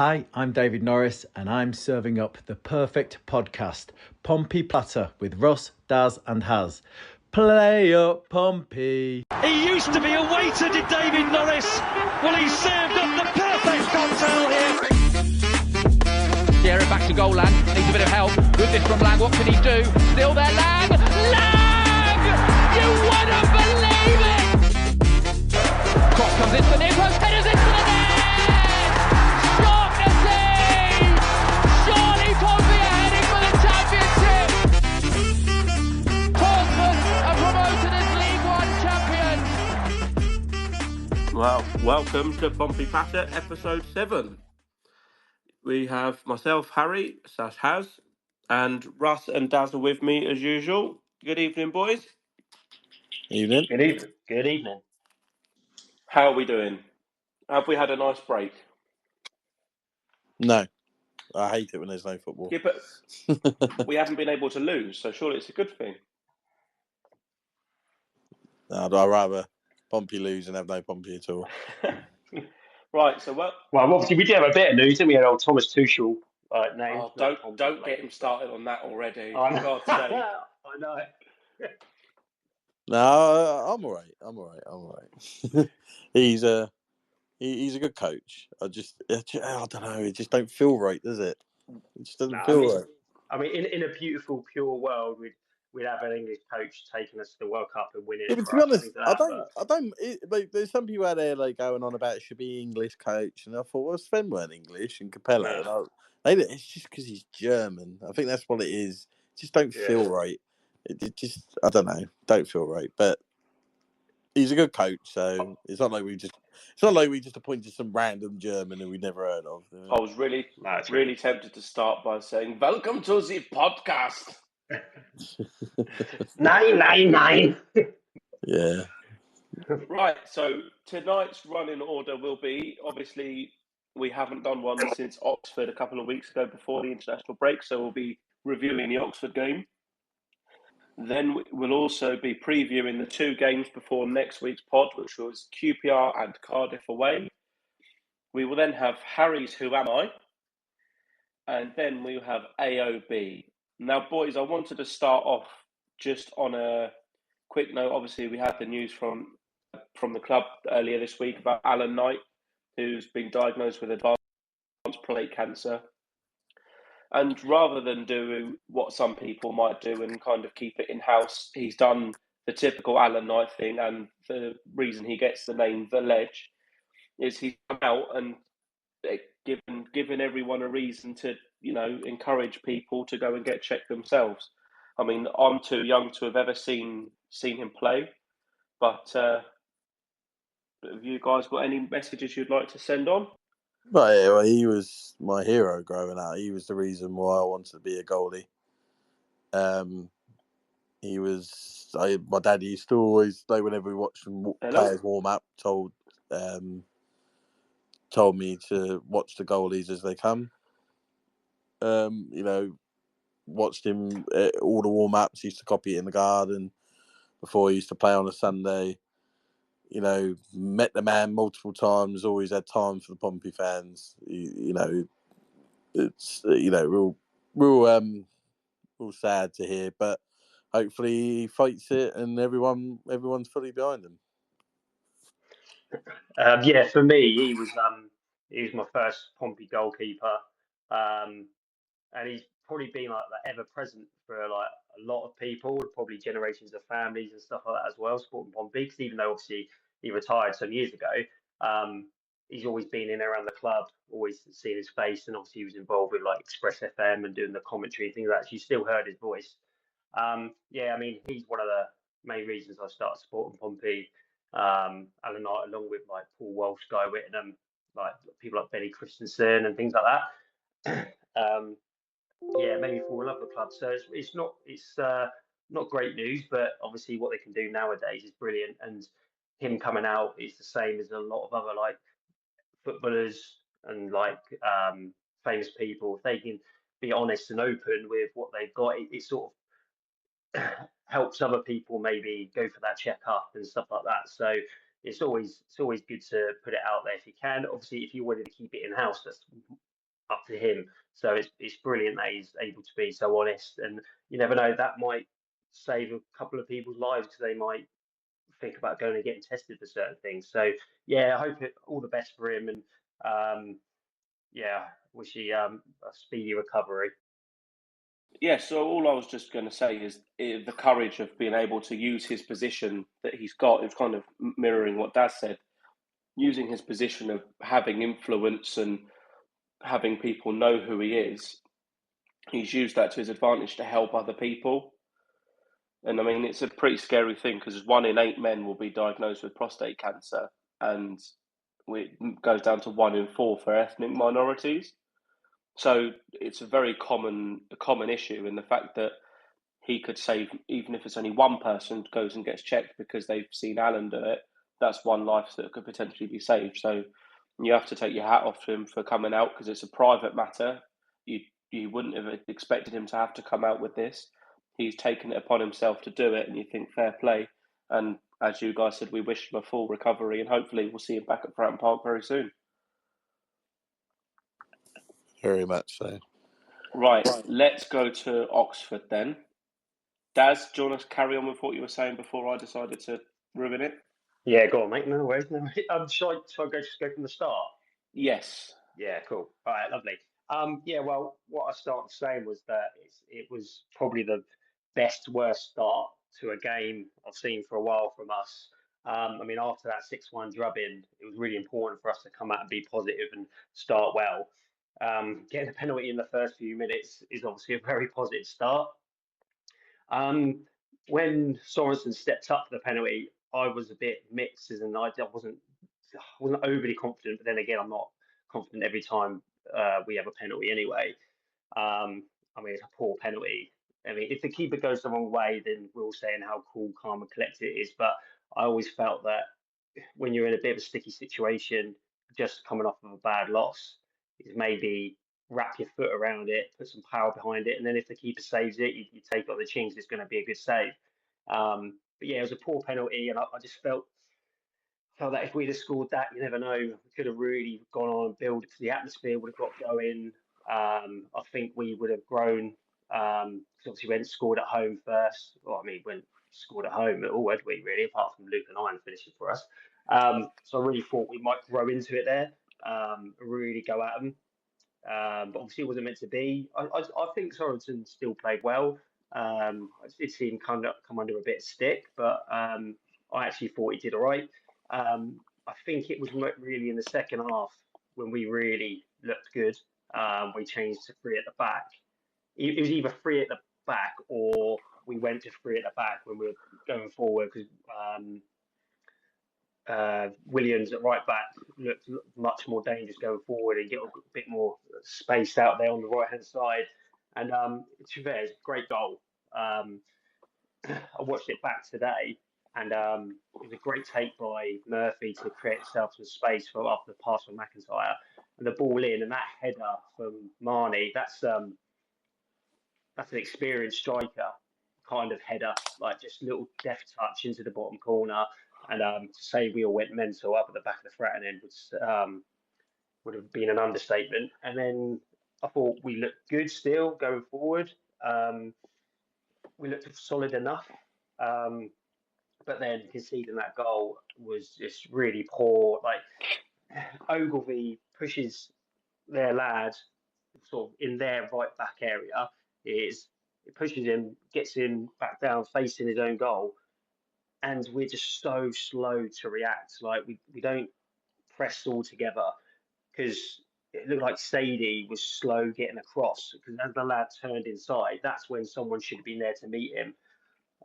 Hi, I'm David Norris, and I'm serving up the perfect podcast, Pompey Platter with Russ, Daz and Haz. Play up, Pompey. He used to be a waiter, did David Norris. Well, he's served up the perfect cocktail here. Gera back to goal, Lang. Needs a bit of help. Goodness from Lang. What can he do? Still there, Lang. Lang! You wouldn't believe it! Cross comes into the near post. Headers into the net! Short to see! Surely Pompey are heading for the championship! Portsmouth are promoted as League One champions! Well, welcome to Pompey Platter, episode 7. We have myself, Harry, Daz Haz, and Russ and Daz are with me as usual. Good evening, boys. Evening. Good evening. How are we doing? Have we had a nice break? No, I hate it when there's no football. Yeah, but we haven't been able to lose, so surely it's a good thing. No, I'd rather Pompey lose and have no Pompey at all. Right, so well, obviously we did have a bit of news, didn't we? Had old Thomas Tuchel name. Oh, don't get him started on that already. I know. God's sake. I know. No, I'm all right. He's a good coach. I don't know. It just don't feel right, does it? It just doesn't feel right. I mean, in a beautiful, pure world, we'd have an English coach taking us to the World Cup and winning. Yeah, but to be honest, there's some people out there like going on about it should be English coach, and I thought, well, Sven weren't English and Capello. Yeah. It's just because he's German. I think that's what it is. It just don't feel right. It just, I don't know, don't feel right. But he's a good coach, so it's not like we just appointed some random German who we'd never heard of. I was really tempted to start by saying, "Welcome to the podcast." 999. Yeah. Right, so tonight's running order will be, obviously, we haven't done one since Oxford a couple of weeks ago before the international break, so we'll be reviewing the Oxford game. Then we'll also be previewing the 2 games before next week's pod, which was QPR and Cardiff away. We will then have Harry's Who Am I? And then we'll have AOB. Now, boys, I wanted to start off just on a quick note. Obviously, we had the news from the club earlier this week about Alan Knight, who's been diagnosed with advanced prostate cancer. And rather than do what some people might do and kind of keep it in-house, he's done the typical Alan Knight thing. And the reason he gets the name The Ledge is he's come out and given everyone a reason to, encourage people to go and get checked themselves. I mean, I'm too young to have ever seen him play, but have you guys got any messages you'd like to send on? Well, he was my hero growing up. He was the reason why I wanted to be a goalie. My dad used to always, like, whenever we watched players warm up, told me to watch the goalies as they come. Watched him all the warm ups. Used to copy it in the garden before he used to play on a Sunday. Met the man multiple times. Always had time for the Pompey fans. It's real sad to hear, but hopefully he fights it and everyone's fully behind him. For me, he was my first Pompey goalkeeper, and he's probably been like ever present for like a lot of people, probably generations of families and stuff like that as well, supporting Pompey. Because even though obviously he retired some years ago, he's always been in and around the club, always seen his face, and obviously he was involved with like Express FM and doing the commentary and things like that. So you still heard his voice. He's one of the main reasons I started supporting Pompey. Alan Knight, along with like Paul Walsh, Guy Whittingham, like people like Benny Christensen and things like that. It made me fall in love with the club. So it's not great news, but obviously what they can do nowadays is brilliant. And him coming out is the same as a lot of other like footballers and like famous people. If they can be honest and open with what they've got, it sort of helps other people maybe go for that checkup and stuff like that. So it's always good to put it out there if you can. Obviously, if you wanted to keep it in house, that's up to him. So it's brilliant that he's able to be so honest, and you never know, that might save a couple of people's lives because they might think about going and getting tested for certain things. So yeah, I hope all the best for him, and yeah, wish he a speedy recovery. Yeah, so all I was just going to say is the courage of being able to use his position that he's got is kind of mirroring what Daz said, using his position of having influence and having people know who he is. He's used that to his advantage to help other people. And I mean, it's a pretty scary thing because 1 in 8 men will be diagnosed with prostate cancer, and it goes down to 1 in 4 for ethnic minorities. So it's a very common issue, and the fact that he could save, even if it's only one person goes and gets checked because they've seen Alan do it, that's one life that could potentially be saved. So you have to take your hat off to him for coming out because it's a private matter. You wouldn't have expected him to have to come out with this. He's taken it upon himself to do it, and you think fair play. And as you guys said, we wish him a full recovery, and hopefully we'll see him back at Fratton Park very soon. Very much so. Right, let's go to Oxford then. Daz, do you want to carry on with what you were saying before I decided to ruin it? Yeah, go on, mate. No worries. Shall I just go from the start? Yes. Yeah, cool. All right, lovely. Yeah, well, what I started saying was that it was probably the worst start to a game I've seen for a while from us. I mean, after that 6-1 drubbing, it was really important for us to come out and be positive and start well. Getting a penalty in the first few minutes is obviously a very positive start. When Sorensen stepped up for the penalty, I was a bit mixed, and I wasn't overly confident. But then again, I'm not confident every time we have a penalty anyway. I mean, it's a poor penalty. I mean, if the keeper goes the wrong way, then we're all saying how cool, calm, and collected it is. But I always felt that when you're in a bit of a sticky situation, just coming off of a bad loss, is maybe wrap your foot around it, put some power behind it, and then if the keeper saves it, you take it on the chins. It's going to be a good save. But yeah, it was a poor penalty, and I just felt that if we'd have scored that, you never know, we could have really gone on and built. The atmosphere would have got going. I think we would have grown. Obviously, we went scored at home first. Well, I mean, went scored at home at all, had we really, apart from Luke and Iron finishing for us. So I really thought we might grow into it there, really go at them. But obviously, it wasn't meant to be. I think Sorensen still played well. I did see him come under a bit of stick, but I actually thought he did all right. I think it was really in the second half when we really looked good. We changed to 3 at the back. It was either 3 at the back or we went to 3 at the back when we were going forward because Williams at right back looked much more dangerous going forward and get a bit more space out there on the right hand side. And to be fair, it's a great goal. I watched it back today, and it was a great take by Murphy to create himself some space for after the pass from McIntyre and the ball in, and that header from Marnie. That's an experienced striker kind of header, like just little deft touch into the bottom corner. And to say we all went mental up at the back of the Fratton end would have been an understatement. And then I thought we looked good still going forward. We looked solid enough. But then conceding that goal was just really poor. Like Ogilvy pushes their lad sort of in their right back area. It pushes him, gets him back down facing his own goal. And we're just so slow to react. Like we don't press all together because it looked like Sadie was slow getting across. Because as the lad turned inside, that's when someone should have been there to meet him.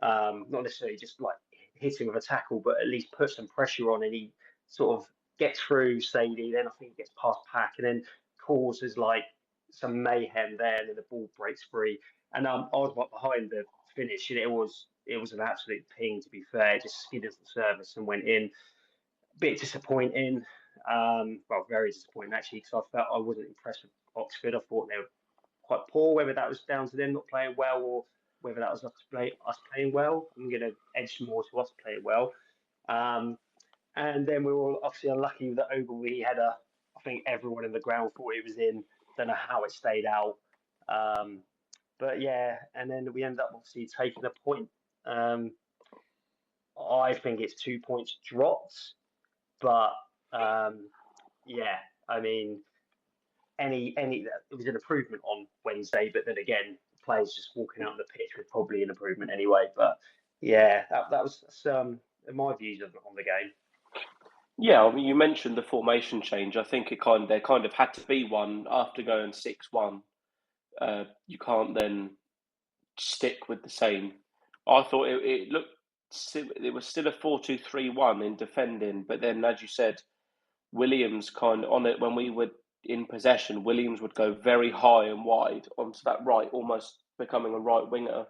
Not necessarily just like hit him with a tackle, but at least put some pressure on, and he sort of gets through Sadie. Then I think he gets past Pack, and then causes like some mayhem there, and then the ball breaks free. And I was right behind the finish, and it was an absolute ping. To be fair, it just skidded the service and went in. Bit disappointing. Well, very disappointing actually, because I felt I wasn't impressed with Oxford. I thought they were quite poor. Whether that was down to them not playing well or whether that was us playing well, I'm going to edge more to us playing well. And then we were obviously unlucky that Ogilvy had I think everyone in the ground thought he was in. don't know how it stayed out. But yeah, and then we end up obviously taking a point. I think it's 2 points dropped, but yeah, I mean, it was an improvement on Wednesday, but then again, players just walking out on the pitch was probably an improvement anyway. But yeah, that was my views on the game. Yeah, I mean, you mentioned the formation change. I think there kind of had to be one after going 6-1. You can't then stick with the same. I thought it looked, it was still a 4-2-3-1 in defending, but then, as you said, Williams kind of on it when we were in possession. Williams would go very high and wide onto that right, almost becoming a right winger,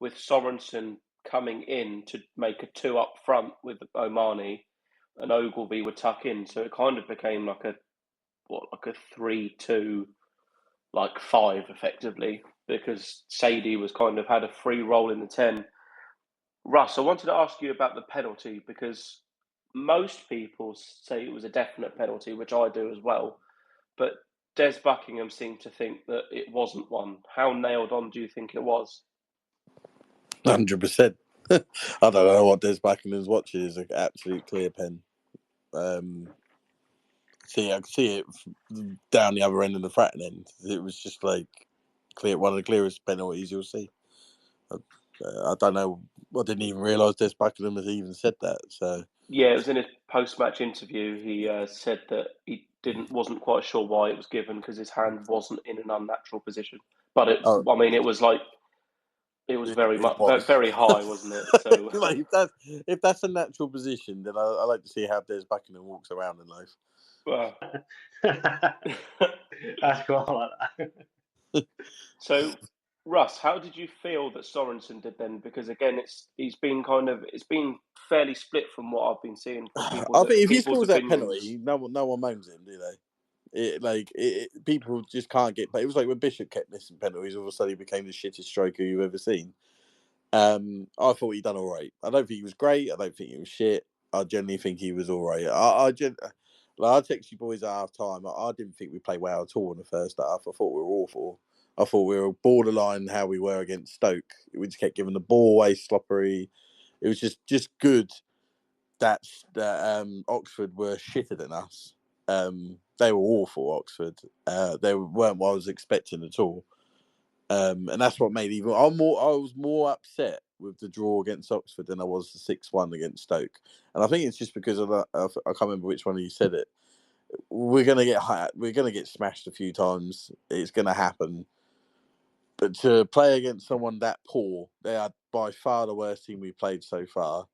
with Sorensen coming in to make a 2 up front with Omani, and Ogilvie would tuck in. So it kind of became like a 3-2, 5 effectively, because Sadie was kind of had a free role in the 10. Russ, I wanted to ask you about the penalty, because most people say it was a definite penalty, which I do as well. But Des Buckingham seemed to think that it wasn't one. How nailed on do you think it was? 100%. I don't know what Des Buckingham's watching is an absolute clear pen. I can see it down the other end of the Fratton end. It was just like one of the clearest penalties you'll see. I don't know. I didn't even realise Des Buckingham had even said that. So yeah, it was in his post-match interview. He said that he wasn't quite sure why it was given, because his hand wasn't in an unnatural position. But it was like it was very high, wasn't it? So like, if that's a natural position, then I like to see how Des Buckingham walks around in life. Well, that's cool. I like that. So, Russ, how did you feel that Sorensen did then? Because again, it's been fairly split from what I've been seeing from people. I think if he scores that penalty, no one moans him, do they? People just can't get. But it was like when Bishop kept missing penalties, all of a sudden he became the shittest striker you've ever seen. I thought he'd done all right. I don't think he was great. I don't think he was shit. I genuinely think he was all right. I text you boys at half time. I didn't think we played well at all in the first half. I thought we were awful. I thought we were borderline how we were against Stoke. We just kept giving the ball away, sloppery. It was just good that Oxford were shitter than us. They were awful, Oxford. They weren't what I was expecting at all. And that's what made even. I was more upset with the draw against Oxford than I was the 6-1 against Stoke. And I think it's just because of that. I can't remember which one of you said it. We're gonna get smashed a few times. It's gonna happen. But to play against someone that poor, they are by far the worst team we've played so far,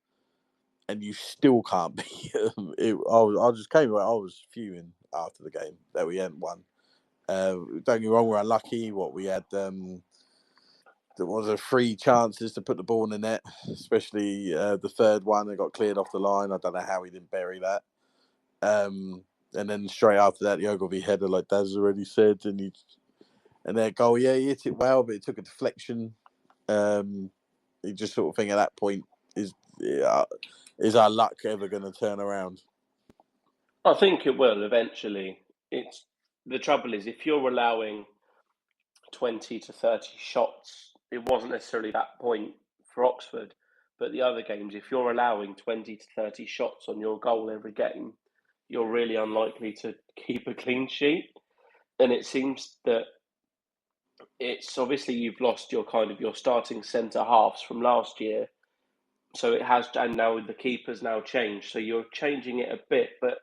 and you still can't beat them. I just came away. I was fuming after the game that we hadn't won. Don't get me wrong, we're unlucky. We had there was 3 chances to put the ball in the net, especially the third one that got cleared off the line. I don't know how he didn't bury that. And then straight after that, the Ogilvie header, like Daz already said, and their goal, he hit it well, but it took a deflection. You just sort of think at that point, is our luck ever going to turn around? I think it will eventually. The trouble is, if you're allowing 20 to 30 shots, it wasn't necessarily that point for Oxford, but the other games, if you're allowing 20 to 30 shots on your goal every game, you're really unlikely to keep a clean sheet. And it seems that it's obviously you've lost your starting centre halves from last year, so it has, and now the keeper's now changed, so you're changing it a bit, but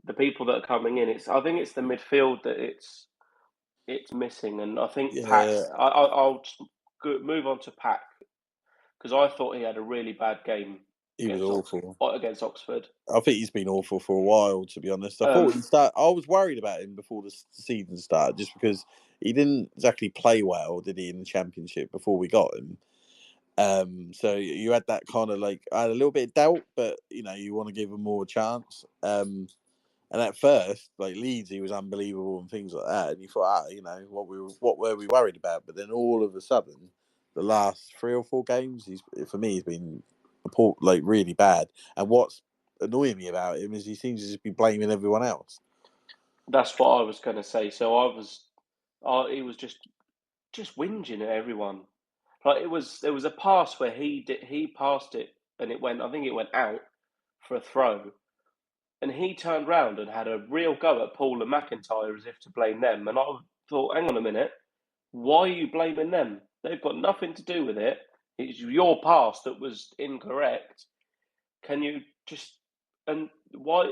the people that are coming in, I think it's the midfield that it's missing, and I think Pack. I'll just move on to Pack, because I thought he had a really bad game. He was awful against Oxford. I think he's been awful for a while, to be honest. I was worried about him before the season started, just because he didn't exactly play well, did he, in the Championship before we got him? So you had that kind of I had a little bit of doubt, but you want to give him more chance. And at first, Leeds, he was unbelievable and things like that. And you thought, what were we worried about? But then all of a sudden, the last 3 or 4 games, he's been really bad. And what's annoying me about him is he seems to just be blaming everyone else. That's what I was going to say. So I was he was just whinging at everyone. Like there was a pass where he passed it and I think it went out for a throw, and he turned round and had a real go at Paul and McIntyre as if to blame them. And I thought, hang on a minute, why are you blaming them? They've got nothing to do with it. It's your pass that was incorrect. Can you just and why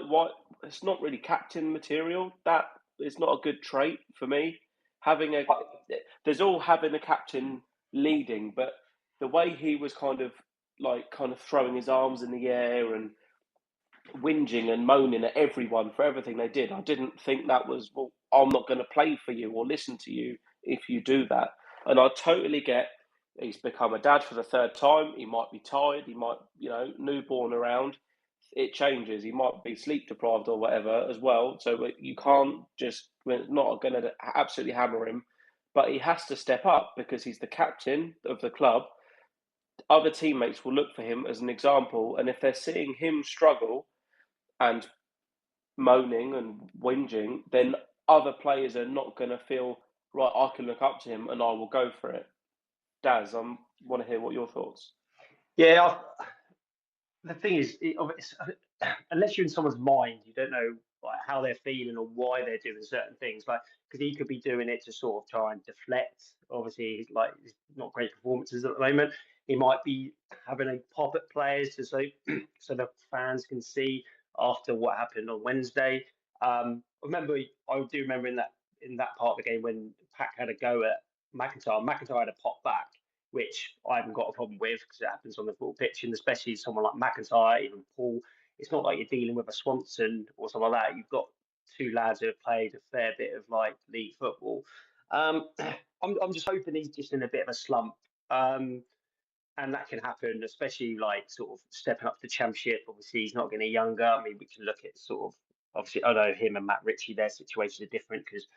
it's not really captain material. That is not a good trait for me. There's all having a captain leading, but the way he was kind of throwing his arms in the air and whinging and moaning at everyone for everything they did, I didn't think that was, well, I'm not going to play for you or listen to you if you do that. And I totally get he's become a dad for the third time. He might be tired. He might, newborn around. It changes. He might be sleep deprived or whatever as well. So you can't just, we're not going to absolutely hammer him, but he has to step up because he's the captain of the club. Other teammates will look for him as an example. And if they're seeing him struggle and moaning and whinging, then other players are not going to feel, right, I can look up to him and I will go for it. Daz, I want to hear what your thoughts. Yeah, the thing is, unless you're in someone's mind, you don't know how they're feeling or why they're doing certain things. Like, because he could be doing it to sort of try and deflect. Obviously, it's not great performances at the moment. He might be having a pop at players so the fans can see after what happened on Wednesday. I do remember in that part of the game when Pack had a go at McIntyre. McIntyre had a pop back, which I haven't got a problem with because it happens on the football pitch, and especially someone like McIntyre, even Paul. It's not like you're dealing with a Swanson or something like that. You've got two lads who have played a fair bit of league football. I'm just hoping he's just in a bit of a slump, and that can happen, especially sort of stepping up to the Championship. Obviously, he's not getting younger. I mean, we can look at sort of obviously. I know him and Matt Ritchie, their situations are different because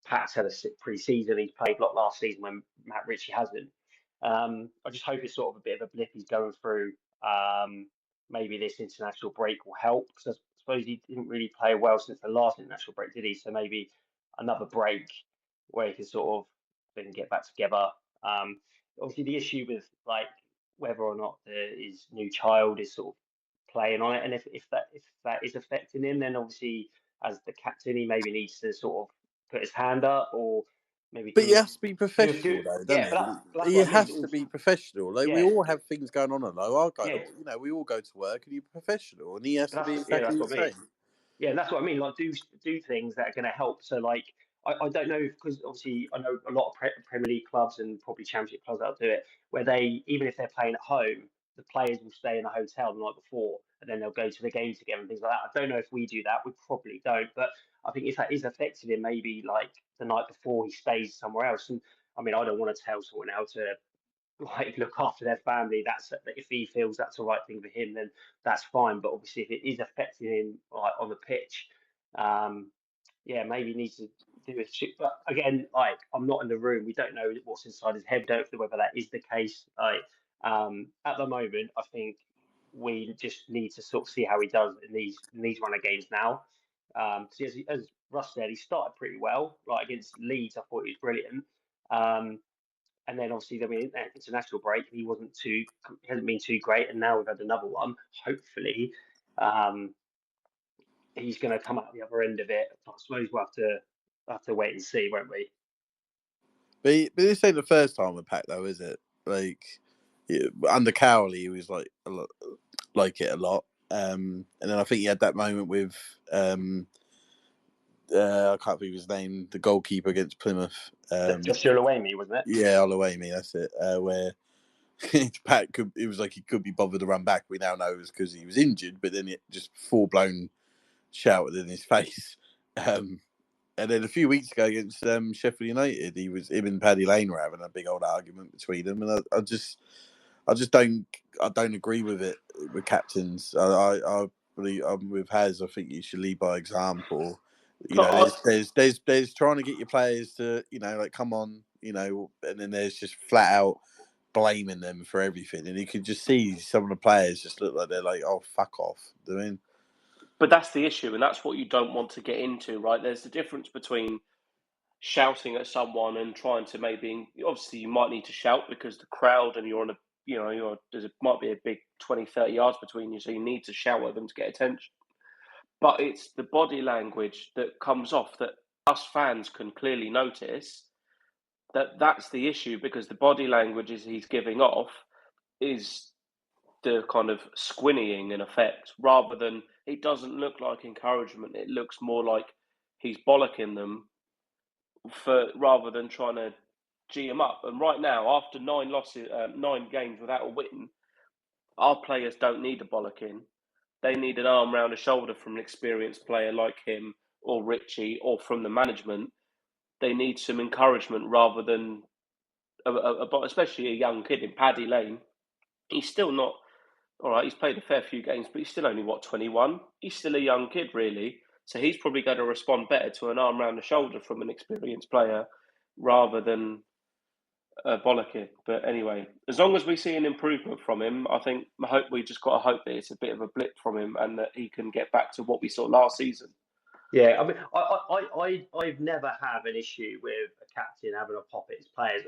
Pat's had a pre-season. He's played a lot last season when Matt Ritchie hasn't. I just hope it's sort of a bit of a blip he's going through. Maybe this international break will help because I suppose he didn't really play well since the last international break, did he? So maybe another break where he can sort of then get back together. Obviously, the issue with whether or not his new child is sort of playing on it, and if that is affecting him, then obviously as the captain, he maybe needs to sort of put his hand up or maybe. But he has to be professional, though, doesn't he? He has to be professional. We all have things going on at low. We all go to work, and you're professional, and he has to be exactly the same. Yeah, that's what I mean. Do things that are going to help. So I don't know because obviously I know a lot of Premier League clubs and probably Championship clubs that'll do it where they, even if they're playing at home, the players will stay in a hotel the night before and then they'll go to the game together and things like that. I don't know if we do that. We probably don't, but I think if that is affecting him, maybe the night before he stays somewhere else. And I mean, I don't want to tell someone else to look after their family. If he feels that's the right thing for him, then that's fine. But obviously, if it is affecting him on the pitch, maybe he needs to do a shit. But again, I'm not in the room. We don't know what's inside his head. Don't know whether that is the case. At the moment, I think we just need to sort of see how he does in these run of games now. As Russ said, he started pretty well. Against Leeds, I thought he was brilliant. And then obviously there'll be an international break. He hasn't been too great, and now we've had another one. Hopefully, he's going to come out the other end of it. I suppose we'll have to wait and see, won't we? But this ain't the first time with Pack, though, is it? Under Cowley, he was like it a lot. And then I think he had that moment with I can't think of his name, the goalkeeper against Plymouth. Josh Oluwemi, wasn't it? Yeah, Oluwemi, that's it. Where Pat it was like he could be bothered to run back. We now know it was because he was injured, but then it just full blown shouted in his face. And then a few weeks ago against Sheffield United, him and Paddy Lane were having a big old argument between them, and I just don't agree with it with captains. I believe with Haz. I think you should lead by example. There's trying to get your players to come on, and then there's just flat out blaming them for everything, and you can just see some of the players just look like they're like, oh, fuck off. But that's the issue, and that's what you don't want to get into, right? There's the difference between shouting at someone and trying to maybe, obviously you might need to shout because the crowd and you're on a, might be a big 20, 30 yards between you, so you need to shout at them to get attention. But it's the body language that comes off that us fans can clearly notice that's the issue, because the body language he's giving off is the kind of squinnying in effect, rather than, it doesn't look like encouragement. It looks more like he's bollocking them rather than trying to G them up. And right now, after 9 games without a win, our players don't need a bollocking. They need an arm round a shoulder from an experienced player like him or Richie, or from the management. They need some encouragement rather than, especially a young kid in Paddy Lane. He's still not, all right, he's played a fair few games, but he's still only, 21? He's still a young kid, really. So he's probably going to respond better to an arm round the shoulder from an experienced player rather than bollocking. But anyway, as long as we see an improvement from him, we just got to hope that it's a bit of a blip from him and that he can get back to what we saw last season. Yeah, I mean, I've never had an issue with a captain having a pop at his players.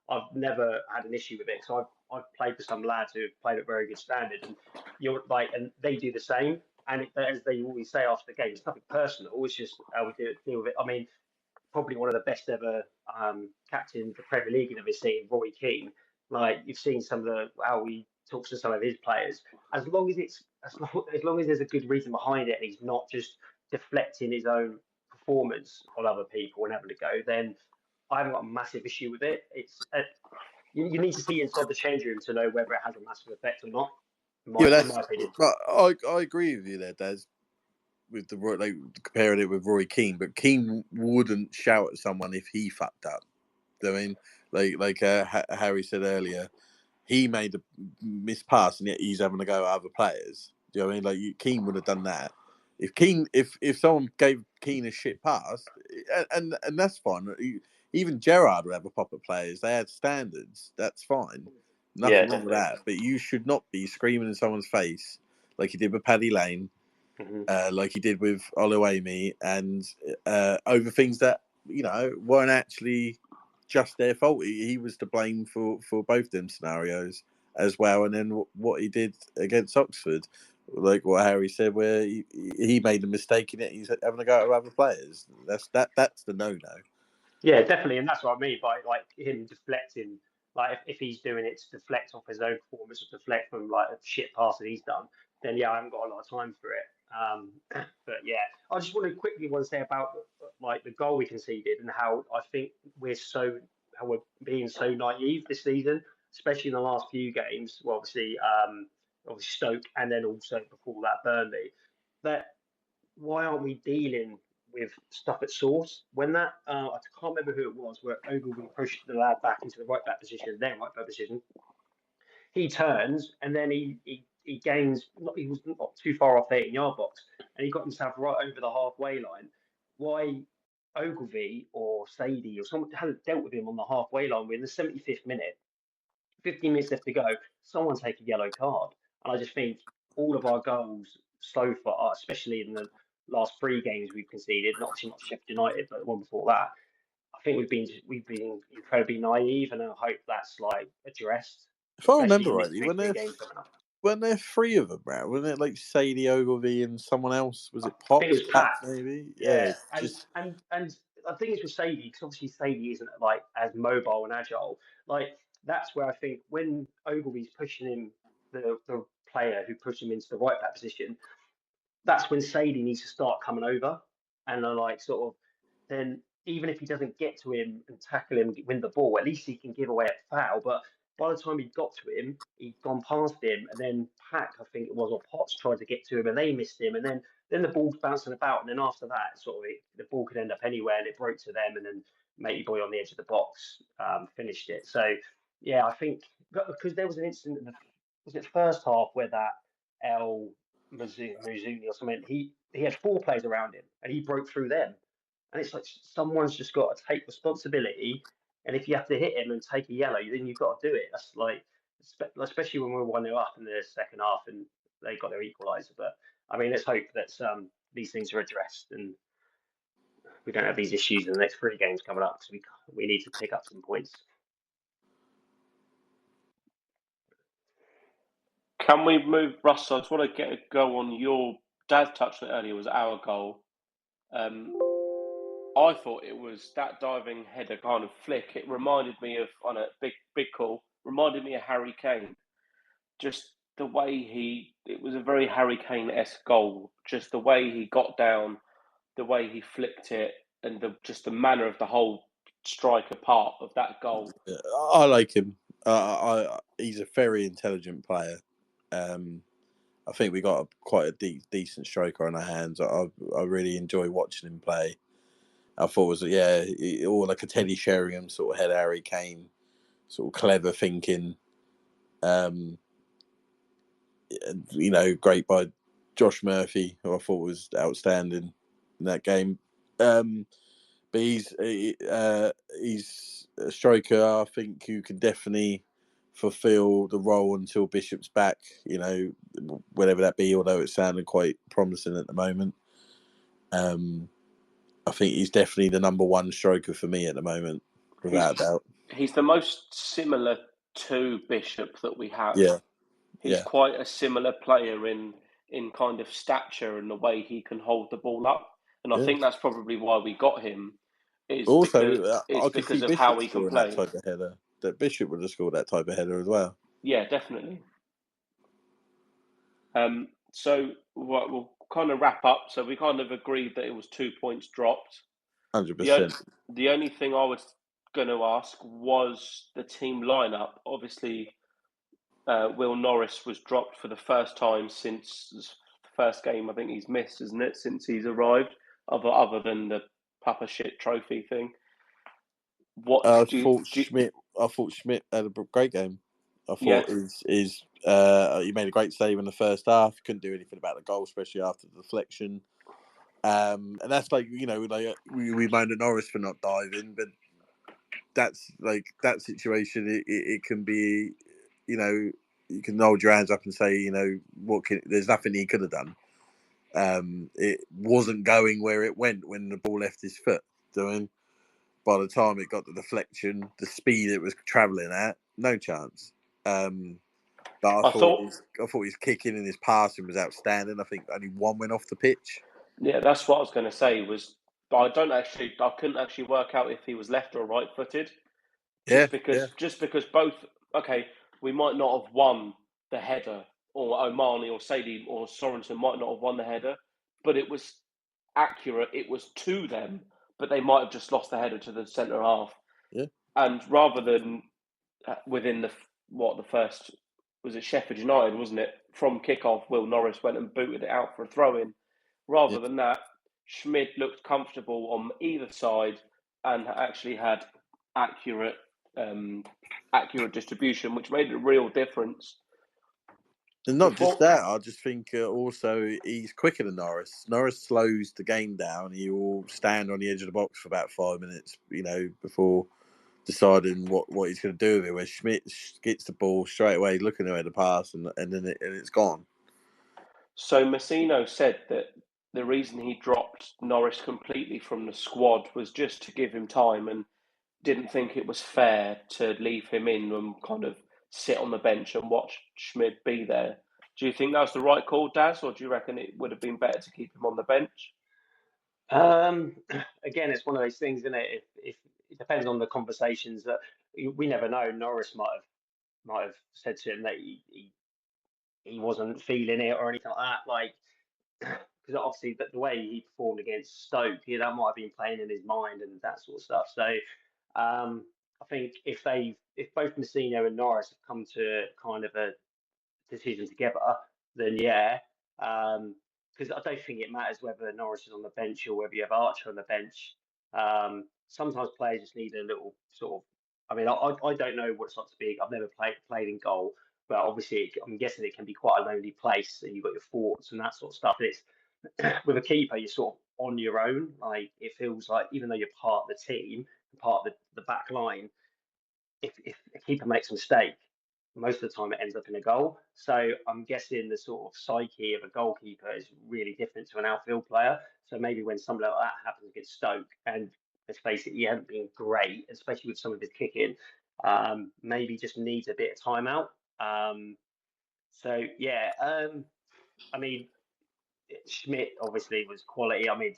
I've never had an issue with it. So I've played for some lads who have played at very good standard, and and they do the same. And as they always say after the game, it's nothing personal. It's just how we deal with it. I mean, probably one of the best ever captains the Premier League you've ever seen, Roy Keane. Like, you've seen how he talks to some of his players. As long as there's a good reason behind it, and he's not just deflecting his own performance on other people and having to go, then I haven't got a massive issue with it. It's you need to see inside the change room to know whether it has a massive effect or not. In my opinion. But I agree with you there, Daz. With comparing it with Roy Keane, but Keane wouldn't shout at someone if he fucked up. I mean, Harry said earlier, he made a missed pass and yet he's having to go at other players. Do you know what I mean? Keane would have done that. If someone gave Keane a shit pass, and that's fine. Even Gerrard would have a pop at players. They had standards. That's fine. Nothing wrong with that. But you should not be screaming in someone's face like you did with Paddy Lane. Mm-hmm. Like he did with Oluwayemi, and over things that weren't actually just their fault. He was to blame for both them scenarios as well. And then what he did against Oxford, like what Harry said, where he made a mistake in it, he's having to go at other players. That's the no. Yeah, definitely, and that's what I mean by like him deflecting. Like if he's doing it to deflect off his own performance or deflect from like a shit pass that he's done, then yeah, I haven't got a lot of time for it. But yeah, I just want to say about like the goal we conceded and how I think we're being so naive this season, especially in the last few games. Well, obviously Stoke, and then also before that Burnley. That why aren't we dealing with stuff at source when that I can't remember who it was, where Ogilvie pushed the lad back into the right back position, then right back position. He turns and then he gains. He was not too far off the 18-yard box, and he got himself right over the halfway line. Why Ogilvie or Sadie or someone hadn't dealt with him on the halfway line? We're in the 75th minute, 15 minutes left to go. Someone take a yellow card, and I just think all of our goals so far, especially in the last 3 games we've conceded, not Sheffield United, but the one before that, I think we've been incredibly naive, and I hope that's like addressed. If I remember Especially in this rightly, big game coming up. when there 3 of them, right? Wasn't it like Sadie, Ogilvie, and someone else? Was it I think it was Pat. maybe? Yeah. And the thing is with Sadie, because obviously Sadie isn't like as mobile and agile. Like that's where I think when Ogilvy's pushing him, the player who pushed him into the right back position, that's when Sadie needs to start coming over, and like sort of then even if he doesn't get to him and tackle him, win the ball, at least he can give away a foul. But by the time he got to him, he'd gone past him, and then Pack, I think it was, or Potts tried to get to him, and they missed him, and then the ball's bouncing about, and then after that, the ball could end up anywhere, and it broke to them, and then Matey Boy on the edge of the box finished it. So yeah, I think because there was an incident in the first half where that El Muzuni or something, he had 4 players around him, and he broke through them. And it's like someone's just got to take responsibility. And if you have to hit him and take a yellow, then you've got to do it. That's like, especially when we were 1-0 up in the second half and they got their equaliser. But I mean, let's hope that these things are addressed. And we don't have these issues in the next 3 games coming up, so we need to pick up some points. Can we move, Russ? I just want to get a go on your. Dad touched on it earlier. Was our goal. I thought it was that diving header kind of flick. It reminded me of, on a big call, reminded me of Harry Kane. Just the way it was a very Harry Kane-esque goal. Just the way he got down, the way he flicked it, and just the manner of the whole striker part of that goal. I like him. He's a very intelligent player. I think we got quite a decent striker on our hands. I really enjoy watching him play. I thought it was all like a Teddy Sheringham sort of head, Harry Kane, sort of clever thinking. Great by Josh Murphy, who I thought was outstanding in that game. But he's a striker, I think, who can definitely fulfil the role until Bishop's back, whatever that be, although it's sounding quite promising at the moment. I think he's definitely the number one striker for me at the moment, without a doubt. He's the most similar to Bishop that we have. Yeah. He's quite a similar player in kind of stature and the way he can hold the ball up. And I think that's probably why we got him. Because of how he can play. That type of header. That Bishop would have scored that type of header as well. Yeah, definitely. So we'll kind of wrap up. So we kind of agreed that it was 2 points dropped. 100%. The only thing I was going to ask was the team lineup. Obviously, Will Norris was dropped for the first time since the first game. I think he's missed, isn't it, since he's arrived, other than the Papa Shit trophy thing. I thought Schmidt had a great game. I thought he made a great save in the first half. Couldn't do anything about the goal, especially after the deflection. And that's like, we moaned at Norris for not diving, but that's like that situation. It can be, you can hold your hands up and say, there's nothing he could have done. It wasn't going where it went when the ball left his foot. By the time it got the deflection, the speed it was travelling at, no chance. But I thought his kicking and his passing was outstanding. I think only one went off the pitch. Yeah, that's what I was going to say. I couldn't actually work out if he was left or right-footed. Just because both. Okay, we might not have won the header, or Omani or Sadie or Sorensen might not have won the header, but it was accurate. It was to them, but they might have just lost the header to the centre half. Yeah. And rather than within the first, was it Sheffield United, wasn't it? From kickoff, Will Norris went and booted it out for a throw-in. Rather than that, Schmid looked comfortable on either side and actually had accurate distribution, which made a real difference. And not just that, I just think also he's quicker than Norris. Norris slows the game down. He will stand on the edge of the box for about 5 minutes, before deciding what he's going to do with it. Where Schmidt gets the ball straight away, looking at the pass, and then it's gone. So Messino said that the reason he dropped Norris completely from the squad was just to give him time, and didn't think it was fair to leave him in and kind of sit on the bench and watch Schmid be there. Do you think that was the right call, Daz, or do you reckon it would have been better to keep him on the bench? Again, it's one of those things, isn't it? If it depends on the conversations that we never know. Norris might have said to him that he wasn't feeling it or anything like that. Like, because obviously the way he performed against Stoke, that might have been playing in his mind and that sort of stuff. So I think if both Messino and Norris have come to kind of a decision together, then because I don't think it matters whether Norris is on the bench or whether you have Archer on the bench. Sometimes players just need a little sort of. I mean, I don't know what it's like to be. I've never played in goal, but obviously I'm guessing it can be quite a lonely place, and you've got your thoughts and that sort of stuff. And it's with a keeper, you're sort of on your own. Like, it feels like even though you're part of the team, part of the back line, if a keeper makes a mistake, most of the time it ends up in a goal. So I'm guessing the sort of psyche of a goalkeeper is really different to an outfield player. So maybe when something like that happens against Stoke, and let's face it, he hasn't been great, especially with some of his kicking, maybe just needs a bit of timeout. So yeah, I mean, Schmidt obviously was quality. I mean,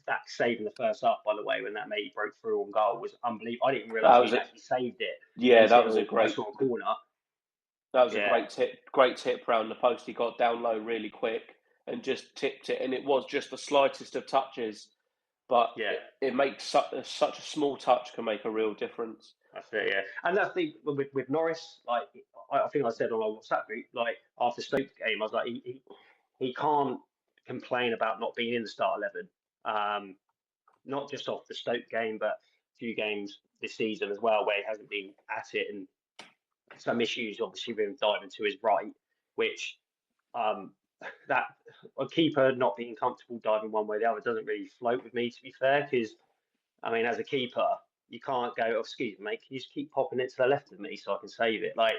that save in the first half, by the way, when that mate broke through on goal was unbelievable. I didn't realise he'd actually saved it that was a until I great. saw a corner. That was a great tip round the post. He got down low really quick and just tipped it, and it was just the slightest of touches, but it makes such a small touch can make a real difference. That's it, yeah. And that's the with Norris. Like I think I said on our WhatsApp group, like after Stoke game, I was like, he can't complain about not being in the start 11. Not just off the Stoke game, but a few games this season as well, where he hasn't been at it, and some issues obviously with him diving to his right, which that a keeper not being comfortable diving one way or the other doesn't really float with me, to be fair, because I mean, as a keeper, you can't go, oh, excuse me, mate, can you just keep popping it to the left of me so I can save it? Like,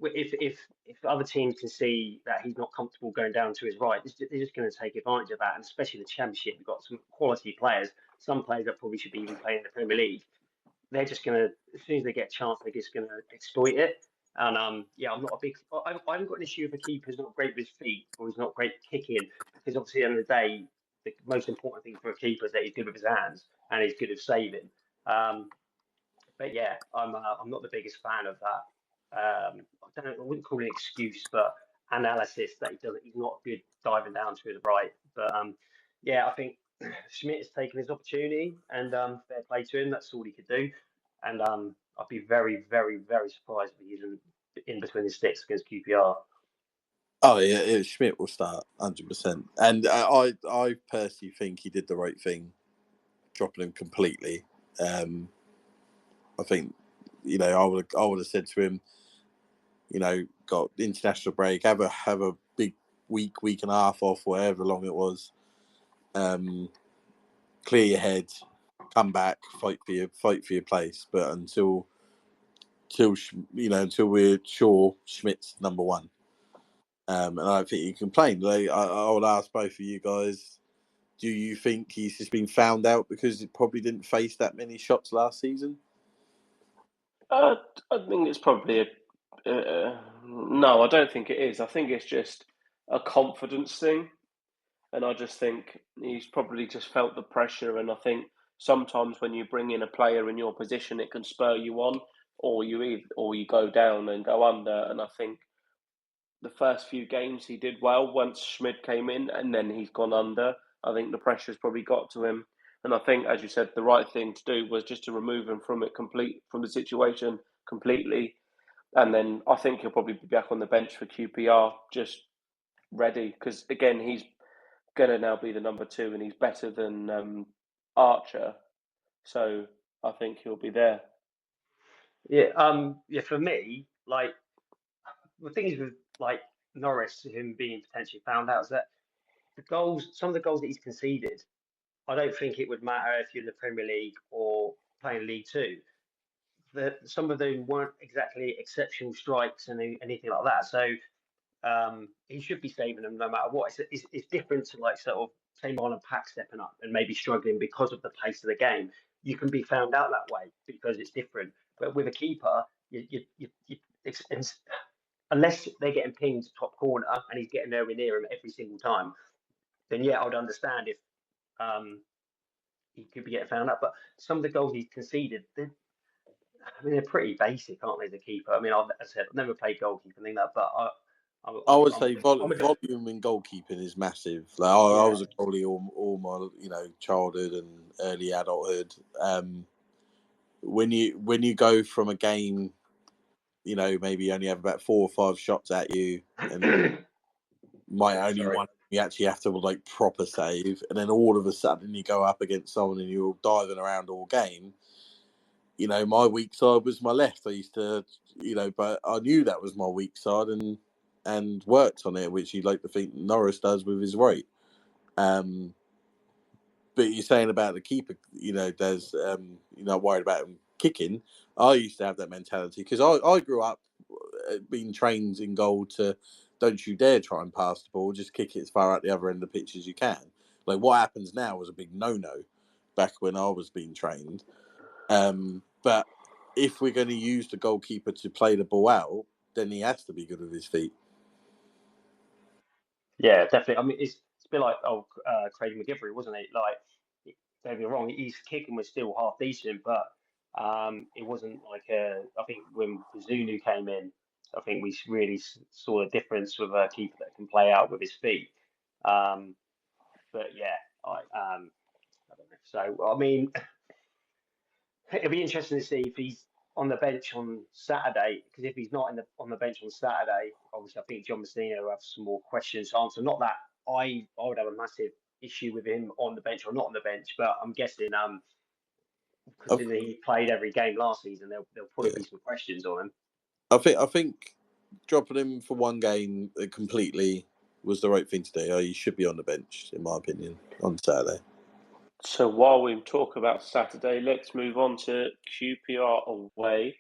if other teams can see that he's not comfortable going down to his right, they're just going to take advantage of that. And especially the Championship, we've got some quality players, some players that probably should be even playing in the Premier League. They're just going to, as soon as they get a chance, they're just going to exploit it. And I'm not a big, I haven't got an issue if a keeper's not great with his feet or he's not great kicking, because obviously at the end of the day, the most important thing for a keeper is that he's good with his hands and he's good at saving. But yeah, I'm not the biggest fan of that. I don't know, I wouldn't call it an excuse, but analysis that he's not good diving down to his right. But yeah, I think Schmidt has taken his opportunity, and fair play to him. That's all he could do. And I'd be very, very, very surprised if he's in between the sticks against QPR. Oh yeah, Schmidt will start 100%, and I personally think he did the right thing, dropping him completely. I think, I would have said to him, got international break, have a big week and a half off, whatever long it was. Clear your head, come back, fight for your place. But until we're sure Schmidt's number one. And I don't think you can complain. I would ask both of you guys, do you think he's just been found out because he probably didn't face that many shots last season? I think it's probably no, I don't think it is. I think it's just a confidence thing. And I just think he's probably just felt the pressure. And I think sometimes when you bring in a player in your position, it can spur you on, or you go down and go under. And I think the first few games he did well once Schmidt came in, and then he's gone under. I think the pressure's probably got to him. And I think, as you said, the right thing to do was just to remove him from the situation completely. And then I think he'll probably be back on the bench for QPR, just ready. Because again, he's going to now be the number 2, and he's better than Archer. So I think he'll be there. Yeah, for me, like, the thing is with like Norris, him being potentially found out, is that some of the goals that he's conceded, I don't think it would matter if you're in the Premier League or playing League Two. Some of them weren't exactly exceptional strikes and anything like that. So he should be saving them no matter what. It's different to like sort of say Marlon Pack stepping up and maybe struggling because of the pace of the game. You can be found out that way because it's different. But with a keeper, unless they're getting pinged top corner and he's getting nowhere near him every single time, then yeah, I would understand if he could be getting found out. But some of the goals he's conceded, they're pretty basic, aren't they? The keeper. I mean, as I said, I've never played goalkeeper thing that, but I would say volume in goalkeeping is massive. Like I was a goalie all my childhood and early adulthood. When you go from a game, maybe you only have about 4 or 5 shots at you, and might only one you actually have to like proper save, and then all of a sudden you go up against someone and you're diving around all game. My weak side was my left. I used to, but I knew that was my weak side and worked on it, which you'd like to think Norris does with his right. But you're saying about the keeper, there's, you're not worried about him kicking. I used to have that mentality because I grew up been trained in goal to don't you dare try and pass the ball, just kick it as far out the other end of the pitch as you can. Like what happens now was a big no-no back when I was being trained. But if we're going to use the goalkeeper to play the ball out, then he has to be good with his feet. Yeah, definitely. I mean, it's a bit like Craig McGiffrey, wasn't it? Like, don't get me wrong, his kicking was still half decent, but it wasn't like I think when Zunu came in, I think we really saw the difference with a keeper that can play out with his feet. But yeah, I don't know. So I mean, it'll be interesting to see if he's on the bench on Saturday. Because if he's not on the bench on Saturday, obviously I think John Messina will have some more questions to answer. Not that I would have a massive issue with him on the bench or not on the bench, but I'm guessing because he played every game last season, there'll probably be some questions on him. I think dropping him for one game completely was the right thing to do. He should be on the bench, in my opinion, on Saturday. So while we talk about Saturday, let's move on to QPR away.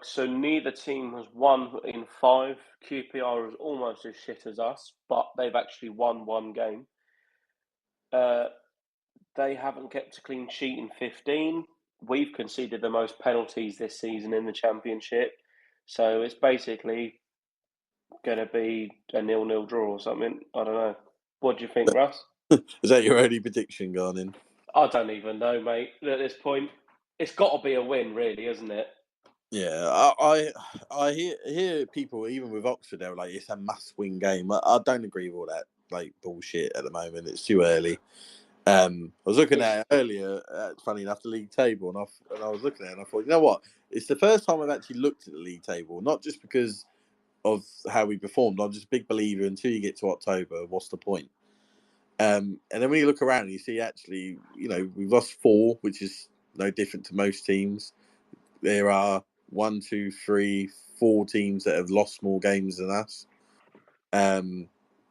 So neither team has won in 5. QPR is almost as shit as us, but they've actually won one game. They haven't kept a clean sheet in 15. We've conceded the most penalties this season in the Championship. So it's basically going to be a 0-0 draw or something. I don't know. What do you think, Russ? Is that your only prediction going in? I don't even know, mate. At this point, it's got to be a win, really, isn't it? Yeah, I hear people, even with Oxford, they're like, it's a must-win game. I don't agree with all that like bullshit at the moment. It's too early. I was looking at it earlier, funny enough, the league table, and I was looking at it and I thought, you know what? It's the first time I've actually looked at the league table, not just because of how we performed. I'm just a big believer until you get to October, what's the point? And then when you look around, you see actually, we've lost 4, which is no different to most teams. There are 1, 2, 3, 4 teams that have lost more games than us.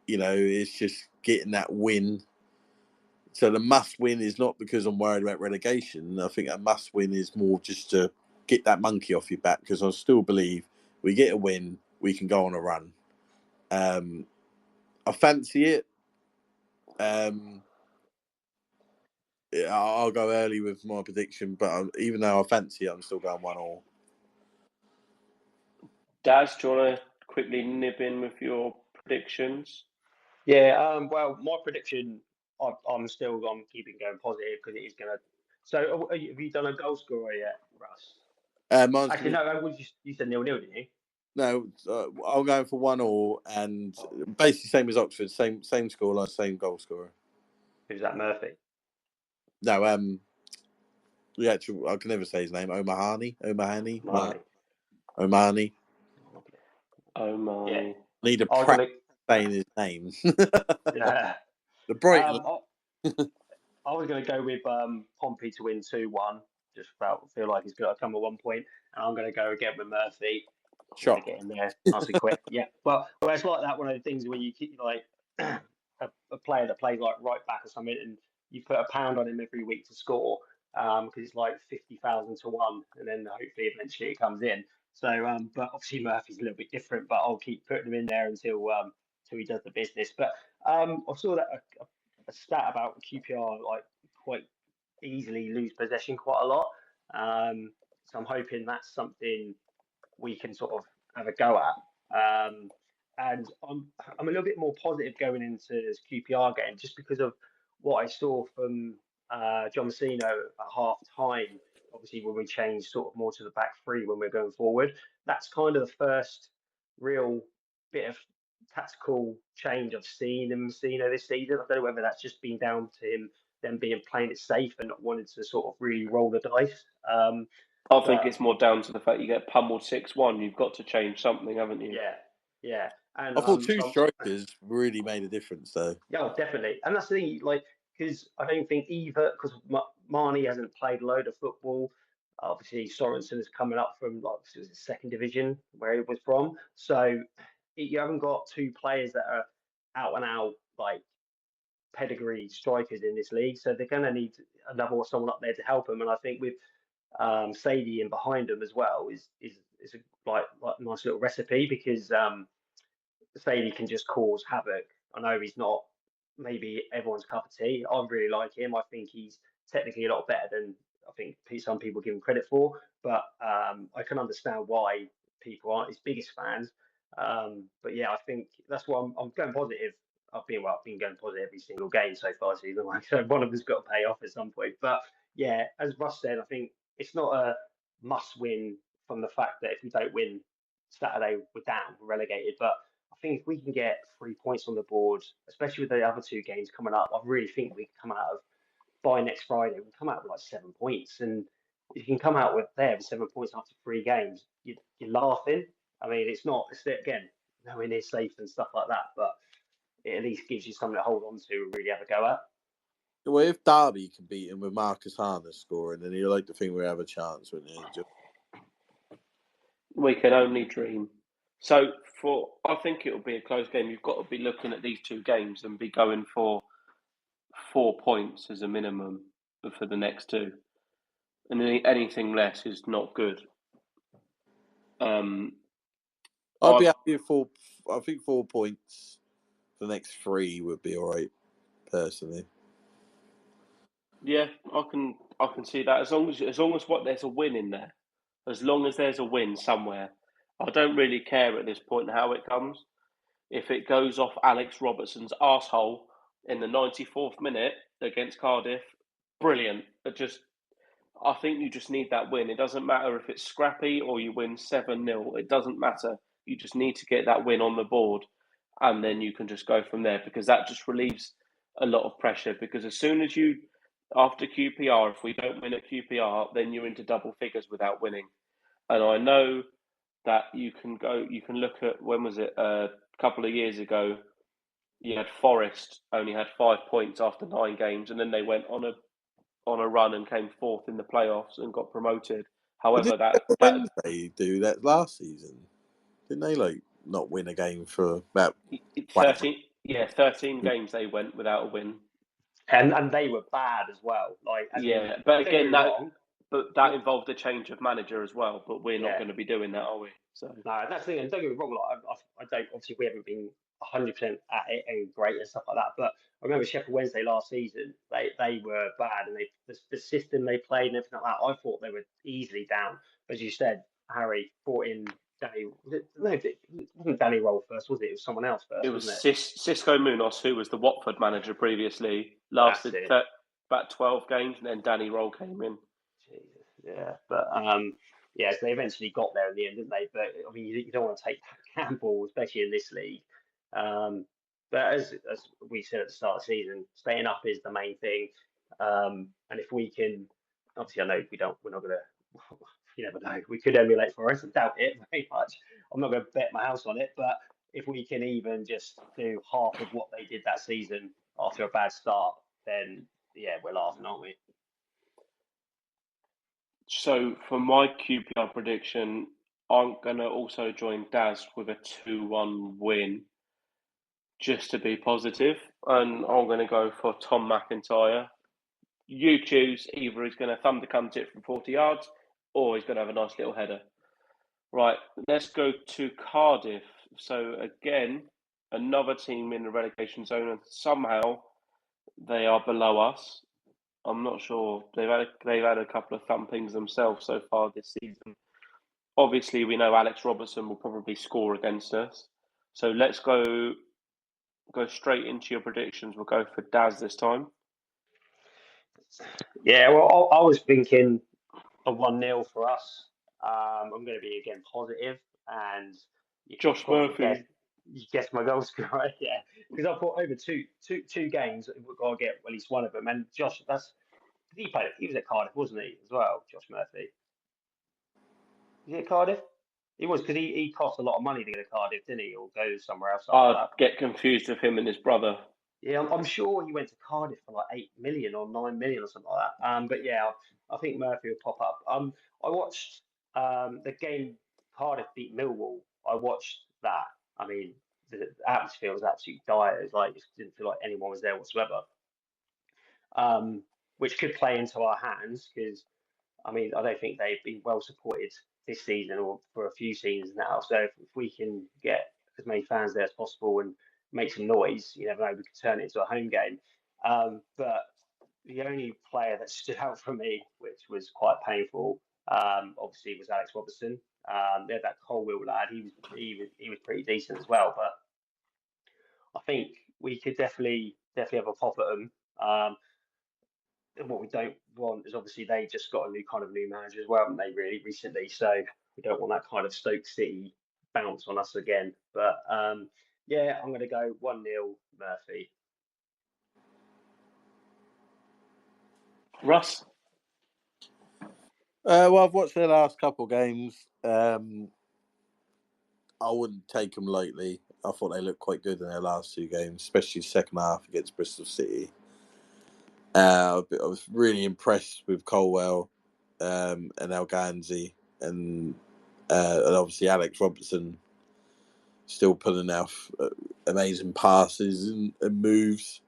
It's just getting that win. So the must win is not because I'm worried about relegation. I think a must win is more just to get that monkey off your back, because I still believe we get a win, we can go on a run. I fancy it. I'll go early with my prediction, but even though I fancy it, I'm still going 1-1. Daz, do you want to quickly nib in with your predictions? Yeah, well, my prediction, I'm keeping going positive because it is going to. So, have you done a goal scorer yet, Russ? Actually, no, you said 0-0, didn't you? No, I'm going for 1-1, and basically same as Oxford, same scoreline, same goal scorer. Who's that, Murphy? No, the actual, I can never say his name. Omahani. Yeah. Need a practice saying his name. Yeah. The Brighton. I was going to go with Pompey to win 2-1. Just feel like he's got to come at one point, and I'm going to go again with Murphy. Shot. Get in there nice and quick. Yeah. Well, it's like that. One of the things when you keep like a player that plays like right back or something, and you put £1 on him every week to score, because it's like 50,000 to 1, and then hopefully eventually it comes in. So, but obviously Murphy's a little bit different, but I'll keep putting him in there until he does the business. But I saw that a stat about QPR like quite easily lose possession quite a lot. So I'm hoping that's something we can sort of have a go at. And I'm a little bit more positive going into this QPR game just because of what I saw from John Messina at half time. Obviously, when we changed sort of more to the back 3 when we're going forward, that's kind of the first real bit of tactical change I've seen in Messina this season. I don't know whether that's just been down to them being playing it safe and not wanting to sort of really roll the dice. I think it's more down to the fact you get pummeled 6-1. You've got to change something, haven't you? Yeah. And I thought 2 strikers really made a difference, though. Yeah, definitely. And that's the thing, like, because I don't think either, because Marnie hasn't played a load of football. Obviously, Sorensen is coming up from like second division where he was from. So you haven't got 2 players that are out and out like pedigree strikers in this league. So they're going to need someone up there to help them. And I think with Sadie in behind them as well is a like nice little recipe because Sadie can just cause havoc. I know he's not maybe everyone's cup of tea. I really like him. I think he's technically a lot better than I think some people give him credit for. But I can understand why people aren't his biggest fans. But yeah, I think that's why I'm going positive. I've been going positive every single game so far this season. Like, so one of us got to pay off at some point. But yeah, as Russ said, I think it's not a must win from the fact that if we don't win Saturday, we're down, we're relegated. But I think if we can get 3 points on the board, especially with the other two games coming up, I really think we can come out of by next Friday. We come out with like 7 points, and if you can come out with 7 points after 3 games, you're laughing. I mean, it's again nowhere near safe and stuff like that, but it at least gives you something to hold on to and really have a go at. Well, if Derby can beat him with Marcus Harness scoring, then you like to think we have a chance, wouldn't you? We can only dream. So I think it'll be a close game. You've got to be looking at these two games and be going for 4 points as a minimum for the next two, and anything less is not good. I'd be happy with 4. I think 4 points for the next 3 would be all right, personally. Yeah, I can see that as long as there's a win in there, as long as there's a win somewhere. I don't really care at this point how it comes. If it goes off Alex Robertson's arsehole in the 94th minute against Cardiff, brilliant. I think you just need that win. It doesn't matter if it's scrappy or you win 7-0. It doesn't matter. You just need to get that win on the board, and then you can just go from there, because that just relieves a lot of pressure. Because as soon as after QPR, if we don't win at QPR, then you're into double figures without winning. And I know that you can look at, when was it, a couple of years ago, you had Forest only had 5 points after 9 games, and then they went on a run and came fourth in the playoffs and got promoted. However, Wednesday do that last season, didn't they? Not win a game for about 13. Yeah, 13 games they went without a win, and they were bad as well. But again, that involved a change of manager as well. But we're not going to be doing that, are we? So no, that's the thing. And don't get me wrong. I don't. Obviously, we haven't been 100% at it and great and stuff like that. But I remember Sheffield Wednesday last season. They were bad, and the system they played and everything like that. I thought they were easily down. As you said, Harry brought in Danny. It wasn't Danny Roll first, was it? It was someone else first. It was wasn't it? Cisco Munoz, who was the Watford manager previously. Lasted about 12 games, and then Danny Roll came in. Jesus, yeah, but yeah, so they eventually got there in the end, didn't they? But I mean, you don't want to take that gamble, especially in this league. But as we said at the start of the season, staying up is the main thing. And if we can, obviously, I know we're not going to. You never know. We could emulate Forest. I doubt it very much. I'm not going to bet my house on it. But if we can even just do half of what they did that season after a bad start, then yeah, we're laughing, aren't we? So for my QPR prediction, I'm going to also join Daz with a 2-1 win, just to be positive. And I'm going to go for Tom McIntyre. You choose. Either he's going to thumb the cunt it from 40 yards, or he's going to have a nice little header. Right, let's go to Cardiff. So again, another team in the relegation zone, and somehow they are below us. I'm not sure. They've had a couple of thumpings themselves so far this season. Obviously, we know Alex Robertson will probably score against us. So let's go straight into your predictions. We'll go for Daz this time. Yeah, well, I was thinking a 1-0 for us. I'm going to be again positive, and Josh Murphy. You guessed my goal scorer, right? Yeah, because I thought over two games we've got to get at least one of them. And Josh, he was at Cardiff, wasn't he, as well? Josh Murphy. Is he at Cardiff? He was, because he cost a lot of money to get to Cardiff, didn't he? Or go somewhere else. I'd get confused with him and his brother. Yeah, I'm sure he went to Cardiff for like 8 million or 9 million or something like that. But yeah, I think Murphy will pop up. I watched the game Cardiff beat Millwall. I watched that. I mean, the atmosphere was absolutely dire. It didn't feel like anyone was there whatsoever. Which could play into our hands because I mean, I don't think they've been well supported this season or for a few seasons now. So if we can get as many fans there as possible and make some noise, you never know, we could turn it into a home game. But the only player that stood out for me, which was quite painful, obviously was Alex Robertson. They had that Colwill lad. He was pretty decent as well. But I think we could definitely have a pop at them. And what we don't want is obviously they just got a new manager as well, haven't they, really recently? So we don't want that kind of Stoke City bounce on us again. But yeah, I'm going to go 1-0 Murphy. Russ? Well, I've watched their last couple games. I wouldn't take them lightly. I thought they looked quite good in their last 2 games, especially second half against Bristol City. I was really impressed with Colwill and El Ghanzi and obviously Alex Robertson still pulling off amazing passes and moves,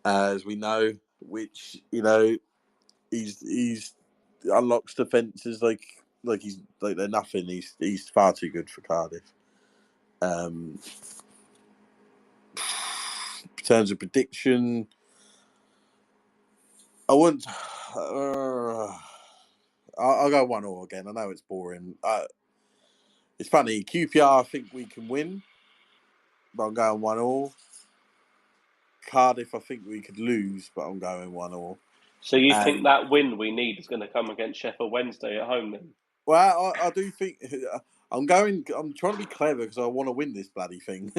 as we know, which, you know, he's unlocks defences like they're nothing. He's far too good for Cardiff. In terms of prediction, I wouldn't. I'll go 1-1 again. I know it's boring. It's funny. QPR, I think we can win, but I'm going 1-1. Cardiff, I think we could lose, but I'm going 1-1. So you think that win we need is going to come against Sheffield Wednesday at home then? Well, I do think I'm trying to be clever because I want to win this bloody thing.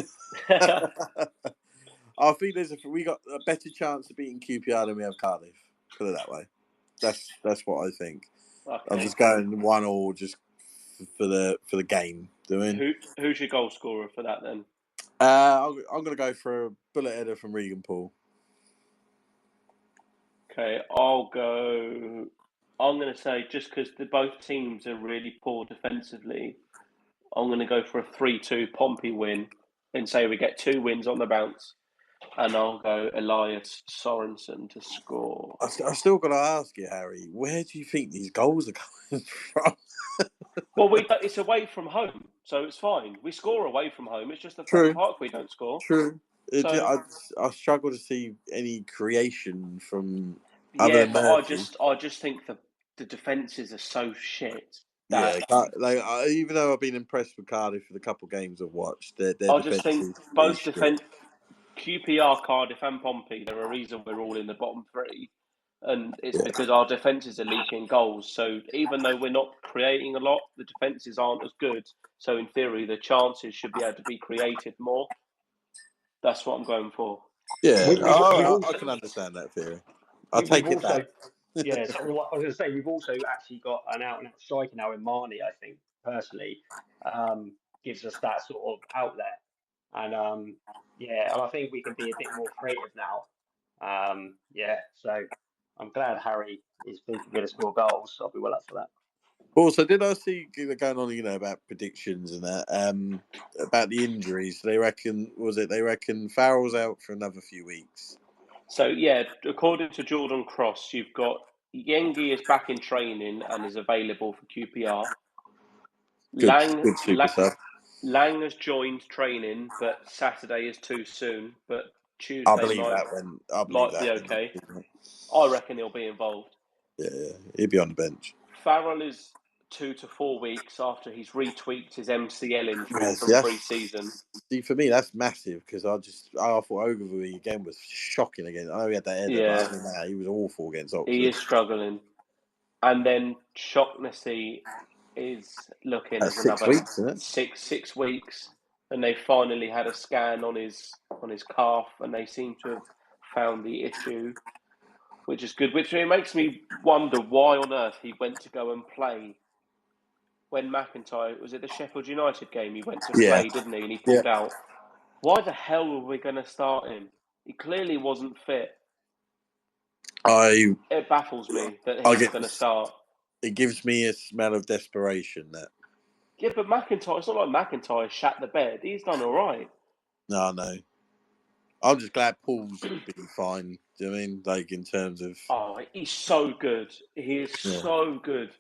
I think we got a better chance of beating QPR than we have Cardiff. Put it that way. That's what I think. Okay. I'm just going 1-1 just for the game. Who's your goal scorer for that then? I'm going to go for a bullet header from Regan Paul. Okay, I'm going to say, just because both teams are really poor defensively, I'm going to go for a 3-2 Pompey win and say we get 2 wins on the bounce. And I'll go Elias Sorensen to score. I still got to ask you, Harry, where do you think these goals are coming from? Well, it's away from home, so it's fine. We score away from home. It's just the Fratton Park we don't score. True. So, I struggle to see any creation from. Yeah, but I just think the defences are so shit. Yeah, even though I've been impressed with Cardiff for the couple of games I've watched, their I just think both defence. QPR, Cardiff, and Pompey. There are a reason we're all in the bottom 3. And it's because our defences are leaking goals. So even though we're not creating a lot, the defences aren't as good. So in theory, the chances should be able to be created more. That's what I'm going for. Yeah, I can understand that theory. I'll take it back. Yeah, so I was going to say, we've also actually got an out-and-out striker now in Marnie, I think, personally. Gives us that sort of outlet. And and I think we can be a bit more creative now. So I'm glad Harry is thinking going to score goals. So I'll be well up for that. Also, did I see going on, about predictions and that, about the injuries? They reckon Farrell's out for another few weeks. So, yeah, according to Jordan Cross, you've got Yengi is back in training and is available for QPR. Good super sub. Lang has joined training, but Saturday is too soon. But Tuesday I believe might be okay. I reckon he'll be involved. Yeah, he'll be on the bench. Farrell is 2 to 4 weeks after he's retweaked his MCL injury from pre-season. See, for me, that's massive because I thought Ogilvy again was shocking again. I know he had that header, but he was awful against Oxford. He is struggling. And then Shaughnessy is looking at another 6 weeks, isn't it? 6 weeks, and they finally had a scan on his calf, and they seem to have found the issue, which is good. Which makes me wonder why on earth he went to go and play when McIntyre was at the Sheffield United game. He went to play, didn't he? And he pulled out. Why the hell were we going to start him? He clearly wasn't fit. It baffles me that he's going to start. It gives me a smell of desperation. That. Yeah, but McIntyre, it's not like McIntyre shat the bed. He's done all right. No. I'm just glad Paul's been fine. Do you know what I mean? Like in terms of. Oh, he's so good. He is so good.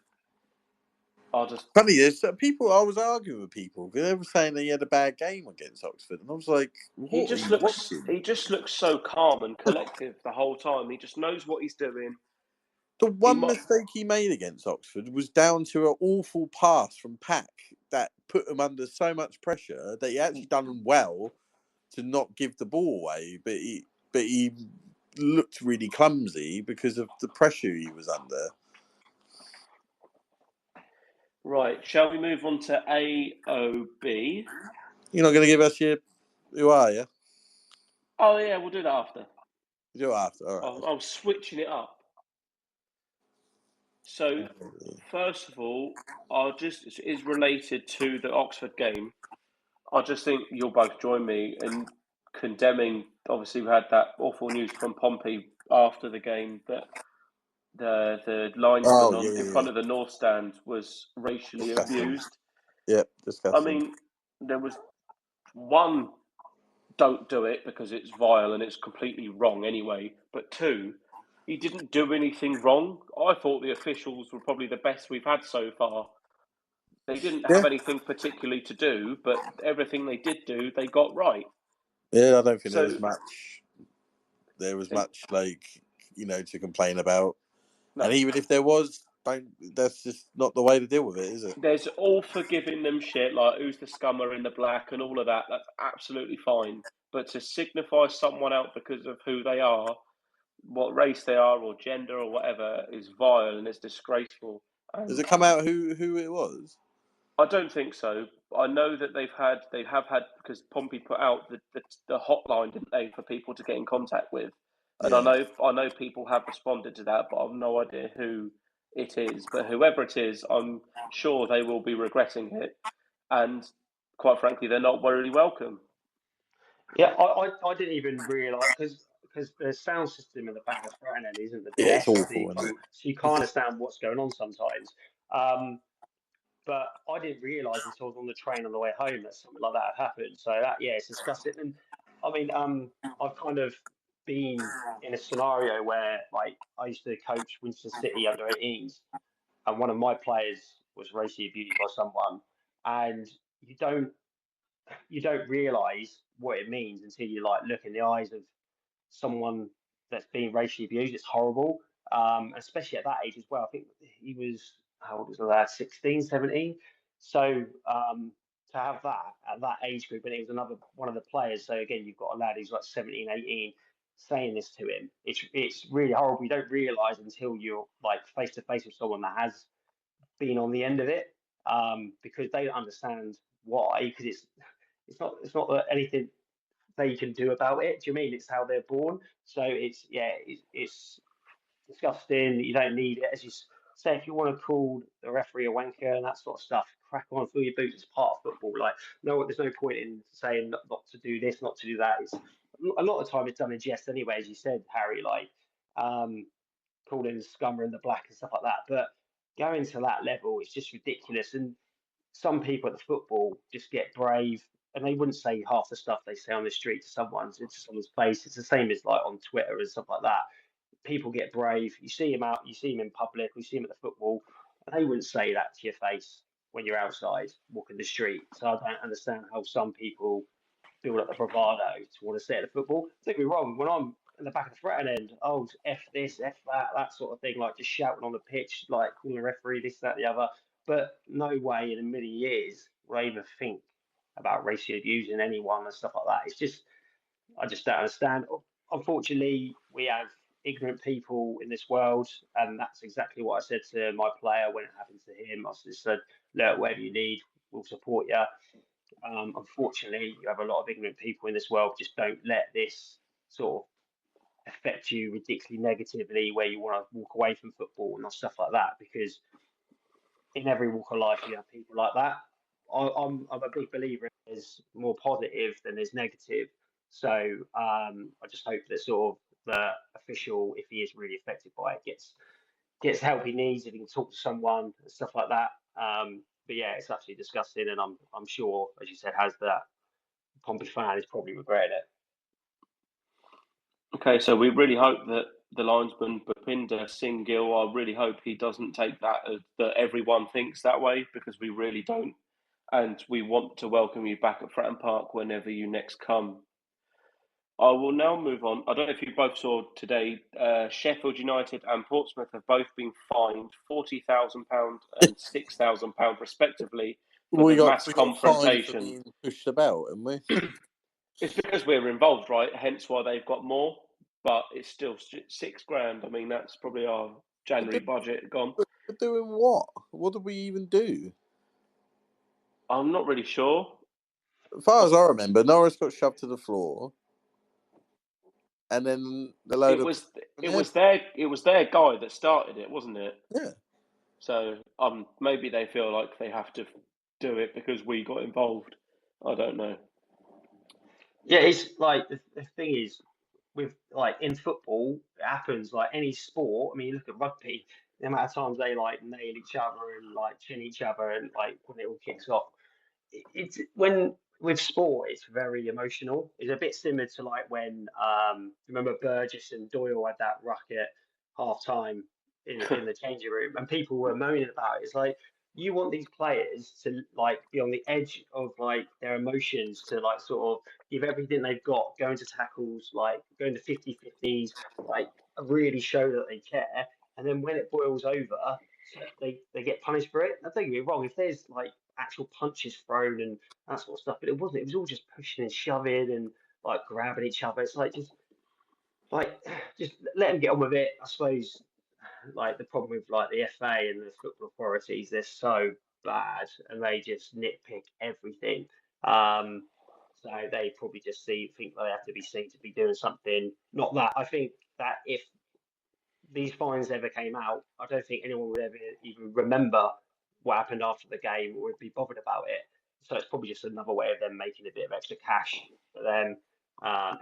Funny, there's people. I was arguing with people because they were saying that he had a bad game against Oxford, and I was like, "What are you watching?" He just looks so calm and collective the whole time. He just knows what he's doing. The one mistake he made against Oxford was down to an awful pass from Pack that put him under so much pressure that he actually done well to not give the ball away, but he looked really clumsy because of the pressure he was under. Right, shall we move on to AOB? You're not going to give us your who are you? Oh yeah, we'll do that after. You do it after, all right. I'm switching it up. So, first of all, is related to the Oxford game. I just think you'll both join me in condemning. Obviously, we had that awful news from Pompey after the game that the linesman in front of the North Stand was racially abused. Yep, disgusting. I mean, there was one, don't do it because it's vile and it's completely wrong anyway. But two, he didn't do anything wrong. I thought the officials were probably the best we've had so far. They didn't have anything particularly to do, but everything they did do, they got right. Yeah, I don't think there was much like, to complain about. No. And even if there was, that's just not the way to deal with it, is it? There's all for giving them shit, like who's the scummer in the black and all of that. That's absolutely fine. But to signify someone out because of who they are, what race they are, or gender, or whatever, is vile and it's disgraceful. Does it come out who it was? I don't think so. I know that they have had because Pompey put out the hotline, didn't they, for people to get in contact with, and I know people have responded to that, but I've no idea who it is. But whoever it is, I'm sure they will be regretting it, and quite frankly, they're not really welcome. Yeah, I didn't even realise because the sound system in the back of the front end isn't the best. It's awful, isn't it? So you can't understand what's going on sometimes. But I didn't realise until I was on the train on the way home that something like that had happened. So it's disgusting. And I mean, I've kind of been in a scenario where like I used to coach Winchester City under 18s, and one of my players was racially abused by someone, and you don't realise what it means until you like look in the eyes of someone that's being racially abused. It's horrible, especially at that age as well. I think he was, how old was that? 16, 17. So to have that at that age group, and it was another one of the players. So again, you've got a lad who's like 17, 18 saying this to him. It's really horrible. You don't realise until you're like face to face with someone that has been on the end of it, because they don't understand why. Because it's not anything they can do about it. Do you mean it's how they're born? So it's disgusting. You don't need it. As you say, if you want to call the referee a wanker and that sort of stuff, crack on, fill your boots. It's part of football. Like no, there's no point in saying not to do this, not to do that. It's a lot of the time it's done in jest anyway, as you said, Harry. Like calling the scummer in the black and stuff like that. But going to that level, it's just ridiculous. And some people at the football just get brave and they wouldn't say half the stuff they say on the street to someone's face. It's the same as like on Twitter and stuff like that. People get brave. You see them out, you see them in public, you see them at the football, and they wouldn't say that to your face when you're outside walking the street. So I don't understand how some people build up the bravado to want to say at the football. Don't get me wrong, when I'm in the back of the threat end, oh, F this, F that sort of thing, like just shouting on the pitch, like calling the referee, this, that, the other. But no way in a million years would I even think about racially abusing anyone and stuff like that. It's just, I just don't understand. Unfortunately, we have ignorant people in this world, and that's exactly what I said to my player when it happened to him. I just said, look, whatever you need, we'll support you. Unfortunately, you have a lot of ignorant people in this world. Just don't let this sort of affect you ridiculously negatively where you want to walk away from football and stuff like that, because in every walk of life you have people like that. I'm a big believer in there's more positive than there's negative. So I just hope that sort of the official, if he is really affected by it, gets help he needs, if he can talk to someone and stuff like that. But yeah, it's absolutely disgusting, and I'm sure, as you said, has that Pompey fan is probably regretting it. Okay, so we really hope that the linesman Bhupinder Singh Gill, I really hope he doesn't take that as that everyone thinks that way, because we really don't. And we want to welcome you back at Fratton Park whenever you next come. I will now move on. I don't know if you both saw today, Sheffield United and Portsmouth have both been fined £40,000 and £6,000 respectively for We the got mass we got fined for confrontation. being pushed about, haven't we? It's because we're involved, right? Hence why they've got more, but it's still £6,000. I mean, that's probably our January budget gone. We're doing what? What did we even do? I'm not really sure. As far as I remember, Norris got shoved to the floor, and then the load It of was their guy that started it, wasn't it? yeah. So maybe they feel like they have to do it because we got involved. I don't know. Yeah, it's like the thing is with like in football, it happens like any sport. I mean, you look at rugby, the amount of times they like nail each other and like chin each other and like when it all kicks off. It's when with sport, it's very emotional. It's a bit similar to like when remember Burgess and Doyle had that ruck at half time in the changing room, and people were moaning about it. It's like you want these players to like be on the edge of like their emotions to like sort of give everything they've got, go into tackles, like go into 50-50s, like really show that they care. And then when it boils over, so they get punished for it. Now, don't get me wrong, if there's like actual punches thrown and that sort of stuff, but it wasn't. It was all just pushing and shoving and like grabbing each other. It's like just let them get on with it. I suppose like the problem with like the FA and the football authorities, they're so bad and they just nitpick everything. Um, so they probably just think they have to be seen to be doing something. Not that I think that if these fines ever came out, I don't think anyone would ever even remember what happened after the game or would be bothered about it. So it's probably just another way of them making a bit of extra cash for them.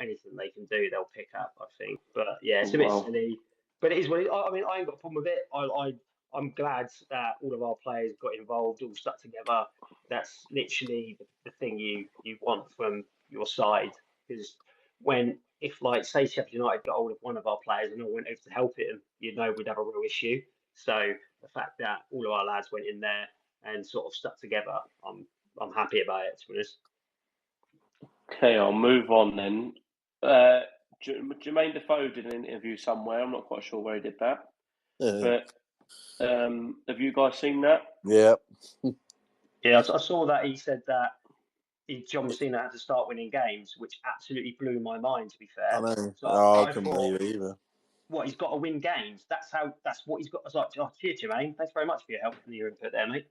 Anything they can do, they'll pick up, I think. But yeah, it's a bit Well, silly, but it is what it is. I mean, I ain't got a problem with it. I'm glad that all of our players got involved, all stuck together. That's literally the thing you want from your side because when if like say Sheffield United got hold of one of our players and all went over to help him, you'd know we'd have a real issue. So the fact that all of our lads went in there and sort of stuck together, I'm happy about it, to be honest. okay, I'll move on then. Uh, Jermaine Defoe did an interview somewhere. I'm not quite sure where he did that, Yeah. but have you guys seen that? Yeah. Yeah, I saw that he said that John Messina had to start winning games, which absolutely blew my mind. To be I fair, know. so Oh, I I couldn't thought, believe it either. what he's got to win games. That's what he's got. I was like, oh, cheers, Jermaine. Thanks very much for your help and your input there, mate.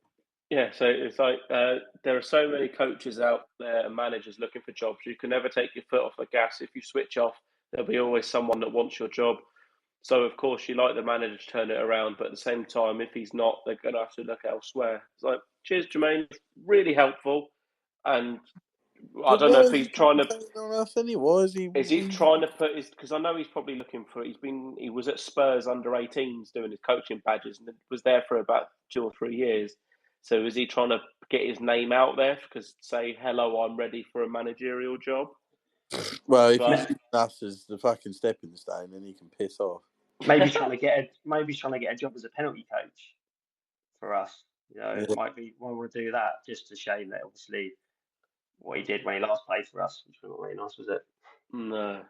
Yeah, so it's like there are so many coaches out there and managers looking for jobs. You can never take your foot off the gas. If you switch off, there'll be always someone that wants your job. So of course you like the manager to turn it around, but at the same time, if he's not, they're going to have to look elsewhere. It's like, cheers, Jermaine, really helpful. And I But don't know why if is he's he trying to. commentating on us anyway? Why is he? Is he trying to put his? Because I know he's probably looking for. He was at Spurs under 18s doing his coaching badges and was there for about 2 or 3 years. So is he trying to get his name out there? Because say hello, I'm ready for a managerial job. Well, if he's But using us as the fucking stepping stone, then he can piss off. Maybe trying to get a job as a penalty coach for us. You know, it Yeah. might be one want to do that. Just a shame that obviously what he did when he last played for us, which was not really nice, was it? no.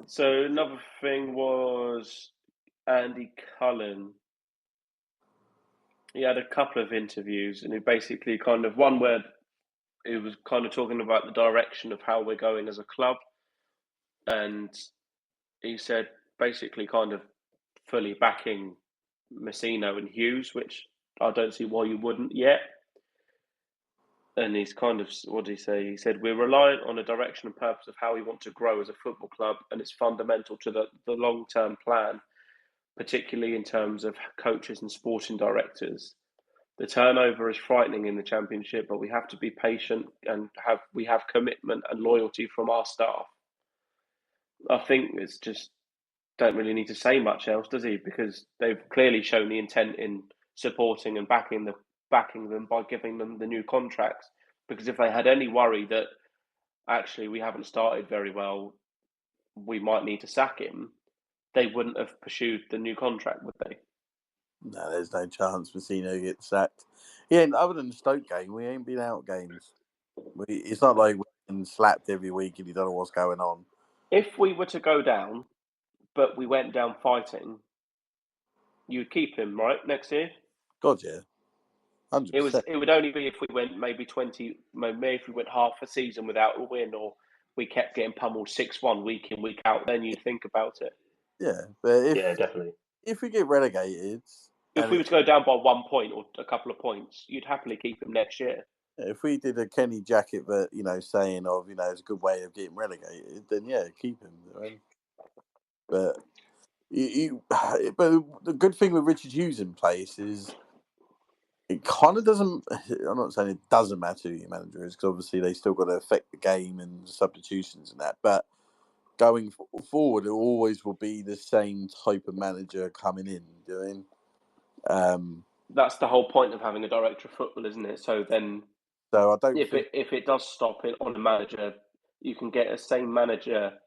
So another thing was Andy Cullen. He had a couple of interviews, and he basically kind of one where he was kind of talking about the direction of how we're going as a club, and he said basically kind of fully backing Messino and Hughes, which I don't see why you wouldn't yet. And he's kind of, what did he say? He said, we're reliant on a direction and purpose of how we want to grow as a football club, and it's fundamental to the long-term plan, particularly in terms of coaches and sporting directors. The turnover is frightening in the Championship, but we have to be patient and we have commitment and loyalty from our staff. I think it's just don't really need to say much else, does he? Because they've clearly shown the intent in supporting and backing them by giving them the new contracts. Because if they had any worry that actually we haven't started very well, we might need to sack him, they wouldn't have pursued the new contract, would they? No, there's no chance Messina gets sacked. Yeah, other than the Stoke game, we ain't been out games. It's not like we're getting slapped every week and you don't know what's going on. If we were to go down, but we went down fighting, you'd keep him, right, next year? God, yeah. 100%. It would only be if we went maybe if we went half a season without a win, or we kept getting pummeled 6-1 week in, week out, then you'd think about it. Yeah, but definitely. If we get relegated, if we were to go down by 1 point or a couple of points, you'd happily keep him next year. If we did a Kenny jacket, but saying of it's a good way of getting relegated, then yeah, keep him. Right? But but the good thing with Richard Hughes in place is it kind of doesn't. I'm not saying it doesn't matter who your manager is, because obviously they still got to affect the game and the substitutions and that. But going forward, it always will be the same type of manager coming in doing. That's the whole point of having a director of football, isn't it? So then, I don't. If it does stop it on a manager, you can get a same manager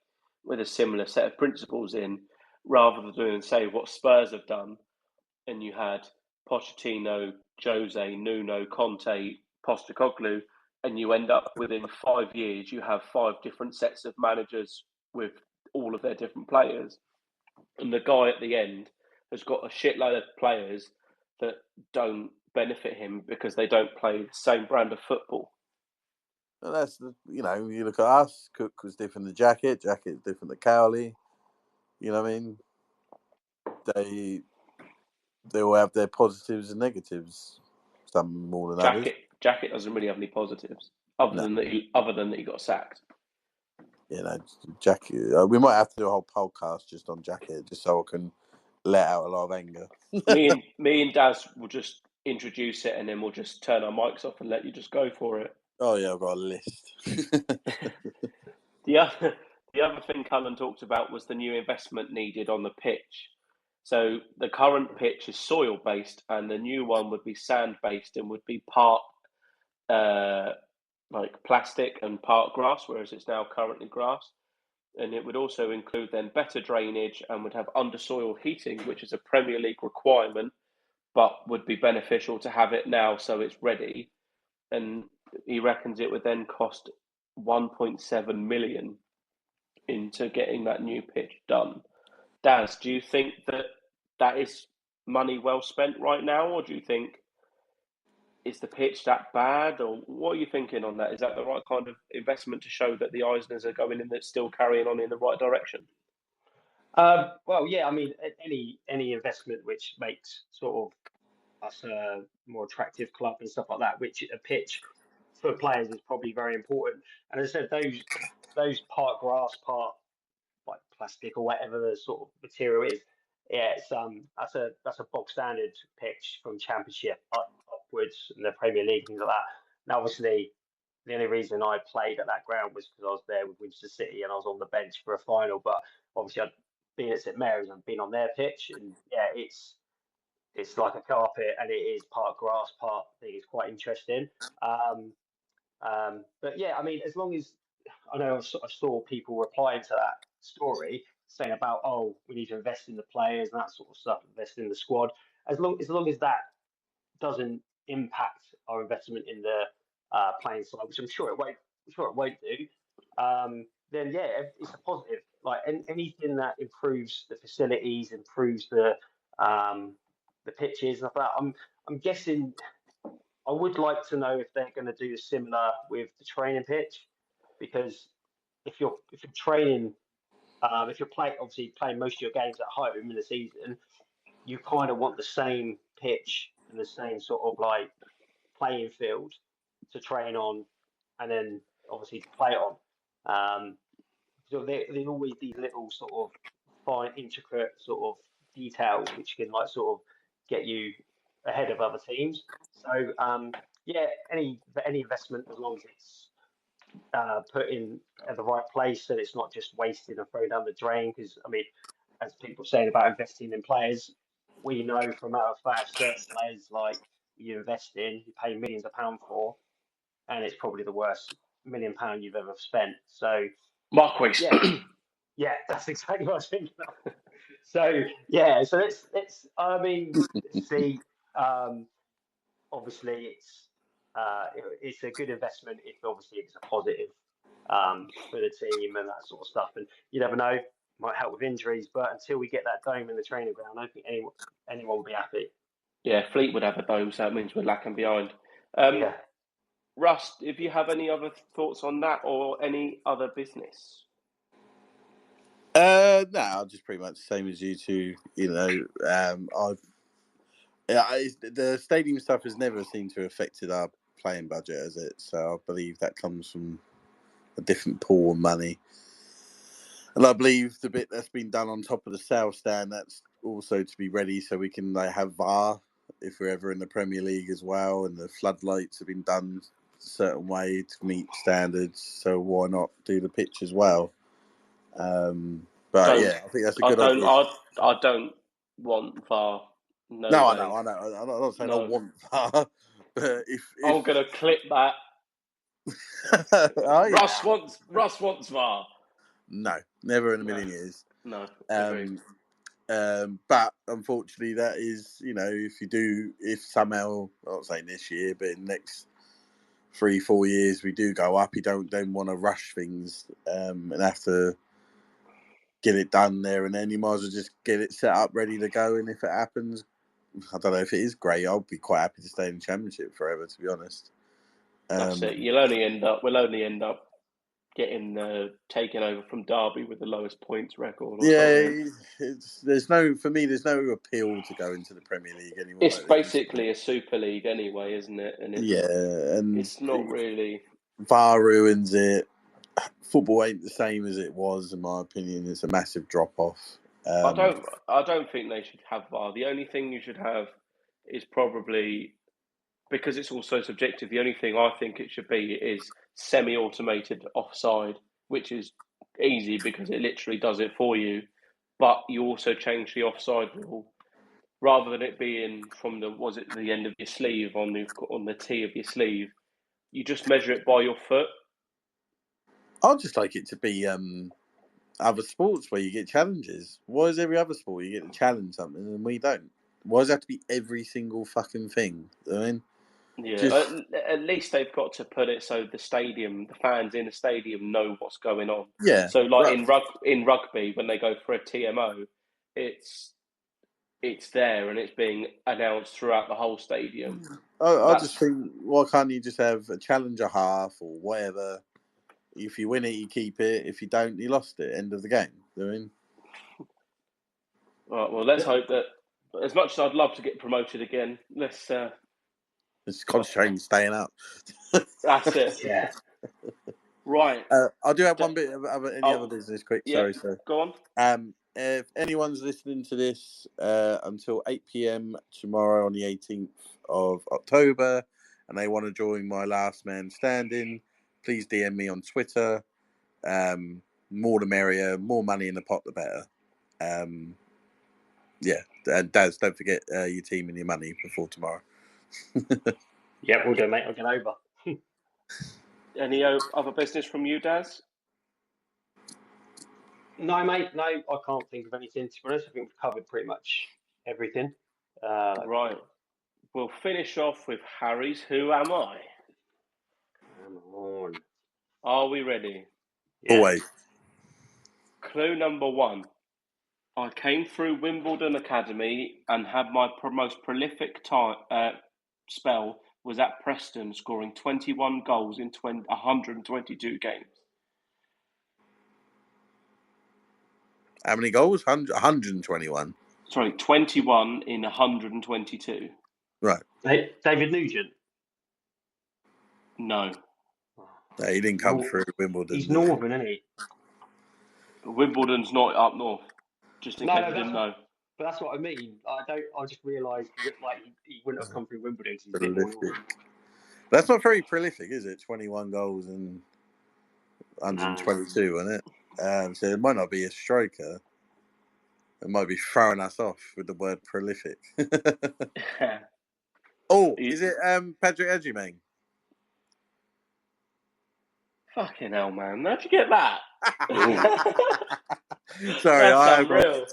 with a similar set of principles in, rather than doing, say, what Spurs have done, and you had Pochettino, Jose, Nuno, Conte, Postecoglou, and you end up within 5 years, you have 5 different sets of managers with all of their different players. And the guy at the end has got a shitload of players that don't benefit him because they don't play the same brand of football. And that's you look at us. Cook was different than Jacket's different than Cowley. You know what I mean? They all have their positives and negatives. Some more than others. Jacket doesn't really have any positives other than that he got sacked. Jacket. We might have to do a whole podcast just on Jacket, just so I can let out a lot of anger. me and Daz will just introduce it, and then we'll just turn our mics off and let you just go for it. Oh yeah, I've got a list. The other thing Cullen talked about was the new investment needed on the pitch. So the current pitch is soil based, and the new one would be sand based and would be part like plastic and part grass, whereas it's now currently grass. And it would also include then better drainage and would have undersoil heating, which is a Premier League requirement, but would be beneficial to have it now so it's ready. And he reckons it would then cost 1.7 million into getting that new pitch done. Daz, do you think that is money well spent right now, or do you think is the pitch that bad, or what are you thinking on that? Is that the right kind of investment to show that the Eisners are going in, that's still carrying on in the right direction? Well, yeah, I mean, any investment which makes sort of us a more attractive club and stuff like that, which a pitch for players is probably very important. And as I said, those part grass, part like plastic or whatever the sort of material is, yeah, it's that's a bog standard pitch from Championship upwards and the Premier League, things like that. Now, obviously, the only reason I played at that ground was because I was there with Winchester City and I was on the bench for a final. But obviously, I'd been at St Mary's and been on their pitch, and yeah, it's like a carpet and it is part grass, part thing. It's quite interesting. But yeah, I mean, as long as I know, I saw people replying to that story saying about, oh, we need to invest in the players and that sort of stuff, invest in the squad. As long as that doesn't impact our investment in the playing side, which I'm sure it won't do. Then yeah, it's a positive. Like anything that improves the facilities, improves the pitches and stuff like that. I'm guessing. I would like to know if they're going to do similar with the training pitch, because if you're training, if you're playing most of your games at home in the season, you kind of want the same pitch and the same sort of like playing field to train on, and then obviously to play on. So there's always these little sort of fine, intricate sort of details which can like sort of get you ahead of other teams. So yeah, any investment, as long as it's put in at the right place, so it's not just wasted and thrown down the drain. Because I mean, as people saying about investing in players, we know from out of fact certain players like you invest in, you pay millions of pounds for, and it's probably the worst £1 million you've ever spent. So Marquise. Yeah, that's exactly what I was thinking of. So yeah, so let's see. Obviously, it's a good investment if obviously it's a positive for the team and that sort of stuff. And you never know, might help with injuries. But until we get that dome in the training ground, I don't think anyone will be happy. Yeah, Fleetwood have a dome, so that means we're lacking behind. Yeah. Russ, if you have any other thoughts on that or any other business? No, just pretty much the same as you two. The stadium stuff has never seemed to have affected our playing budget, has it? So I believe that comes from a different pool of money. And I believe the bit that's been done on top of the South Stand, that's also to be ready so we can have VAR if we're ever in the Premier League as well. And the floodlights have been done a certain way to meet standards. So why not do the pitch as well? I think that's a good idea. I don't want VAR. No, I know. I'm not saying I want VAR, but if I'm going to clip that. Russ wants VAR. No, never in a million years. No. But unfortunately, that is, if somehow, I'm not saying this year, but in the next 3-4 years we do go up, you don't then want to rush things and have to get it done there and then. You might as well just get it set up, ready to go. And if it happens, I don't know if it is great. I'll be quite happy to stay in the Championship forever, to be honest. That's it. We'll only end up getting taken over from Derby with the lowest points record. There's no appeal to go into the Premier League anymore. It's basically a Super League anyway, isn't it? And it's not really. VAR ruins it. Football ain't the same as it was, in my opinion. It's a massive drop off. I don't think they should have VAR. The only thing you should have is probably, because it's also subjective, the only thing I think it should be is semi-automated offside, which is easy because it literally does it for you. But you also change the offside rule, rather than it being from the end of your sleeve on the T of your sleeve. You just measure it by your foot. I'd just like it to be other sports where you get challenges. Why is every other sport you get to challenge something and we don't? Why does it have to be every single fucking thing? I mean, at least they've got to put it so the fans in the stadium know what's going on. Yeah. So, like in rugby, when they go for a TMO, it's there and it's being announced throughout the whole stadium. I just think, why can't you just have a challenger half or whatever? If you win it, you keep it. If you don't, you lost it. End of the game. I mean, right, well, let's hope that, as much as I'd love to get promoted again, let's concentrate on staying up. That's it. Yeah. Right. I do have one bit of other business quick. Yeah, sorry, sir. Go on. If anyone's listening to this until 8 p.m. tomorrow on the 18th of October and they want to join my last man standing, please DM me on Twitter. More the merrier, more money in the pot the better. And Daz, don't forget your team and your money before tomorrow. Yeah, we'll do, mate. I'll get over. Any other business from you, Daz? No, mate. No, I can't think of anything, to be honest. I think we've covered pretty much everything. Right. We'll finish off with Harry's Who Am I? Come on. Are we ready? Yeah. Always. Clue number 1. I came through Wimbledon Academy and had my most prolific spell was at Preston, scoring 21 goals in 122 games. How many goals? 121. Sorry, 21 in 122. Right. Hey, David Nugent? No. No, he didn't come through Wimbledon. He's Northern, isn't he? Wimbledon's not up north. Just in case you didn't know. But that's what I mean. I just realised he wouldn't have come through Wimbledon because he's a bit more northern. That's not very prolific, is it? 21 goals and 122, isn't it? So it might not be a striker. It might be throwing us off with the word prolific. Is it Patrick Adjumang? Fucking hell, man. How'd you get that? Sorry, That's I have got unreal.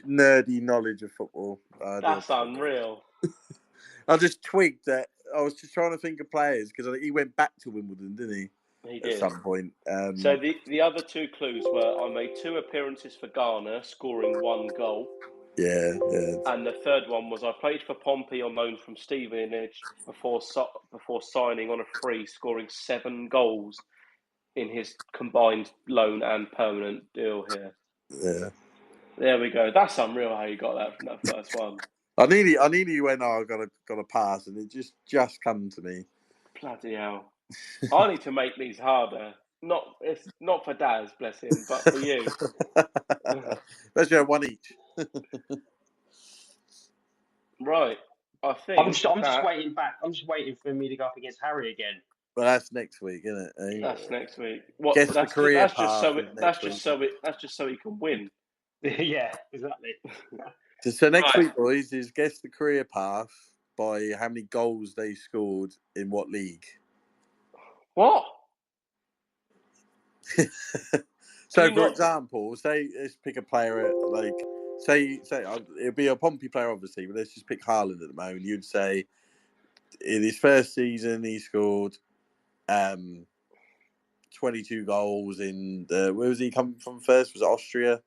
nerdy knowledge of football. That's unreal. I just twigged that. I was just trying to think of players because he went back to Wimbledon, didn't he? He At did. some point. So the other two clues were I made 2 appearances for Ghana, scoring 1 goal. Yeah. And the third one was I played for Pompey on loan from Stevenage before signing on a free, scoring 7 goals in his combined loan and permanent deal here. Yeah. There we go. That's unreal how you got that from that first one. I nearly went, I got a pass, and it just come to me. Bloody hell. I need to make these harder. It's not for Daz, bless him, but for you. Let's go 1 each. Right. I think I'm just waiting back. I'm just waiting for me to go up against Harry again. Well, that's next week, isn't it? That's next week. What? Guess the career path. That's just so he can win. Yeah, exactly. So next week, boys, is guess the career path by how many goals they scored in what league. What? So, for example, let's pick a player say it'll be a Pompey player, obviously, but let's just pick Haaland at the moment. You'd say in his first season he scored 22 goals in where was he coming from first? Was it Austria?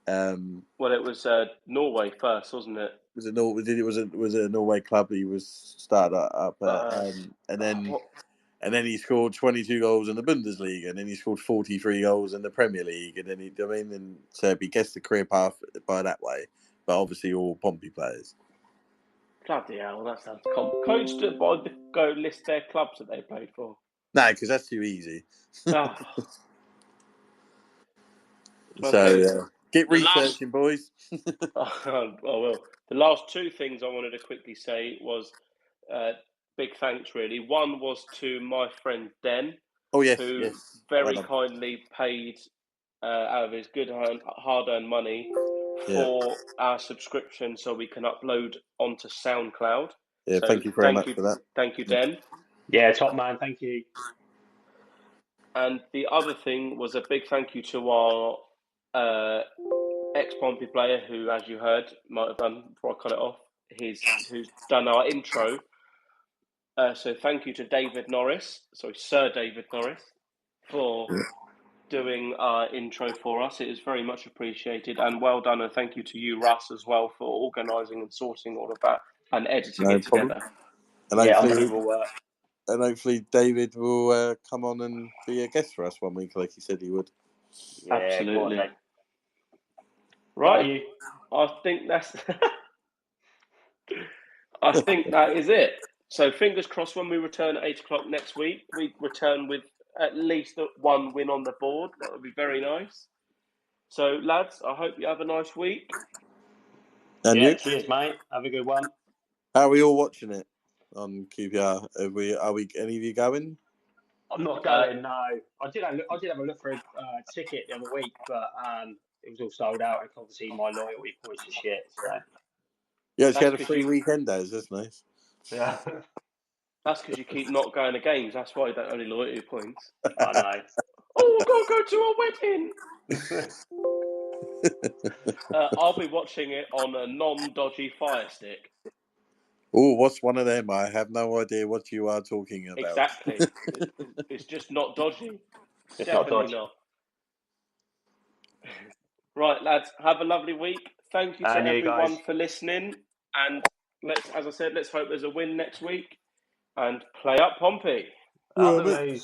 Well, it was Norway first, wasn't it? Was it a Norway club he was started up at, and then he scored 22 goals in the Bundesliga, and then he scored 43 goals in the Premier League, and then so he guessed the career path by that way, but obviously all Pompey players. Bloody hell, that sounds complicated. Go list their clubs that they played for. No, because that's too easy. Oh. So get researching, boys. I will. The last 2 things I wanted to quickly say was big thanks, really. One was to my friend Den, who very kindly paid out of his good hard-earned money for our subscription so we can upload onto SoundCloud. Yeah, so thank you very much for that. Thank you, Den. Yeah, top man, thank you. And the other thing was a big thank you to our ex-Pompey player who, as you heard, might have done before I cut it off, who's done our intro. So thank you to Sir David Norris, for doing our intro for us. It is very much appreciated, and well done. And thank you to you, Russ, as well, for organising and sorting all of that and editing it together. And unbelievable work. And hopefully David will come on and be a guest for us one week, like he said he would. Yeah, absolutely. Right. I think that's. I think that is it. So fingers crossed when we return at 8:00 next week, we return with at least 1 win on the board. That would be very nice. So lads, I hope you have a nice week. And you? Cheers, mate. Have a good one. How are we all watching it on QPR? Are we any of you going? I'm not going. No, I did have a look for a ticket the other week, but it was all sold out, and obviously my loyalty points are shit. So yeah, she had a free weekend, Daz. That's nice. Yeah, that's because you keep not going to games. That's why you don't have any loyalty points. I know. I've got to go to a wedding. I'll be watching it on a non-dodgy Fire Stick. Oh, what's one of them? I have no idea what you are talking about. Exactly. It's just not dodgy. It's definitely not. Right, lads, have a lovely week. Thank you to everyone for listening. And as I said, let's hope there's a win next week. And play up Pompey. Up the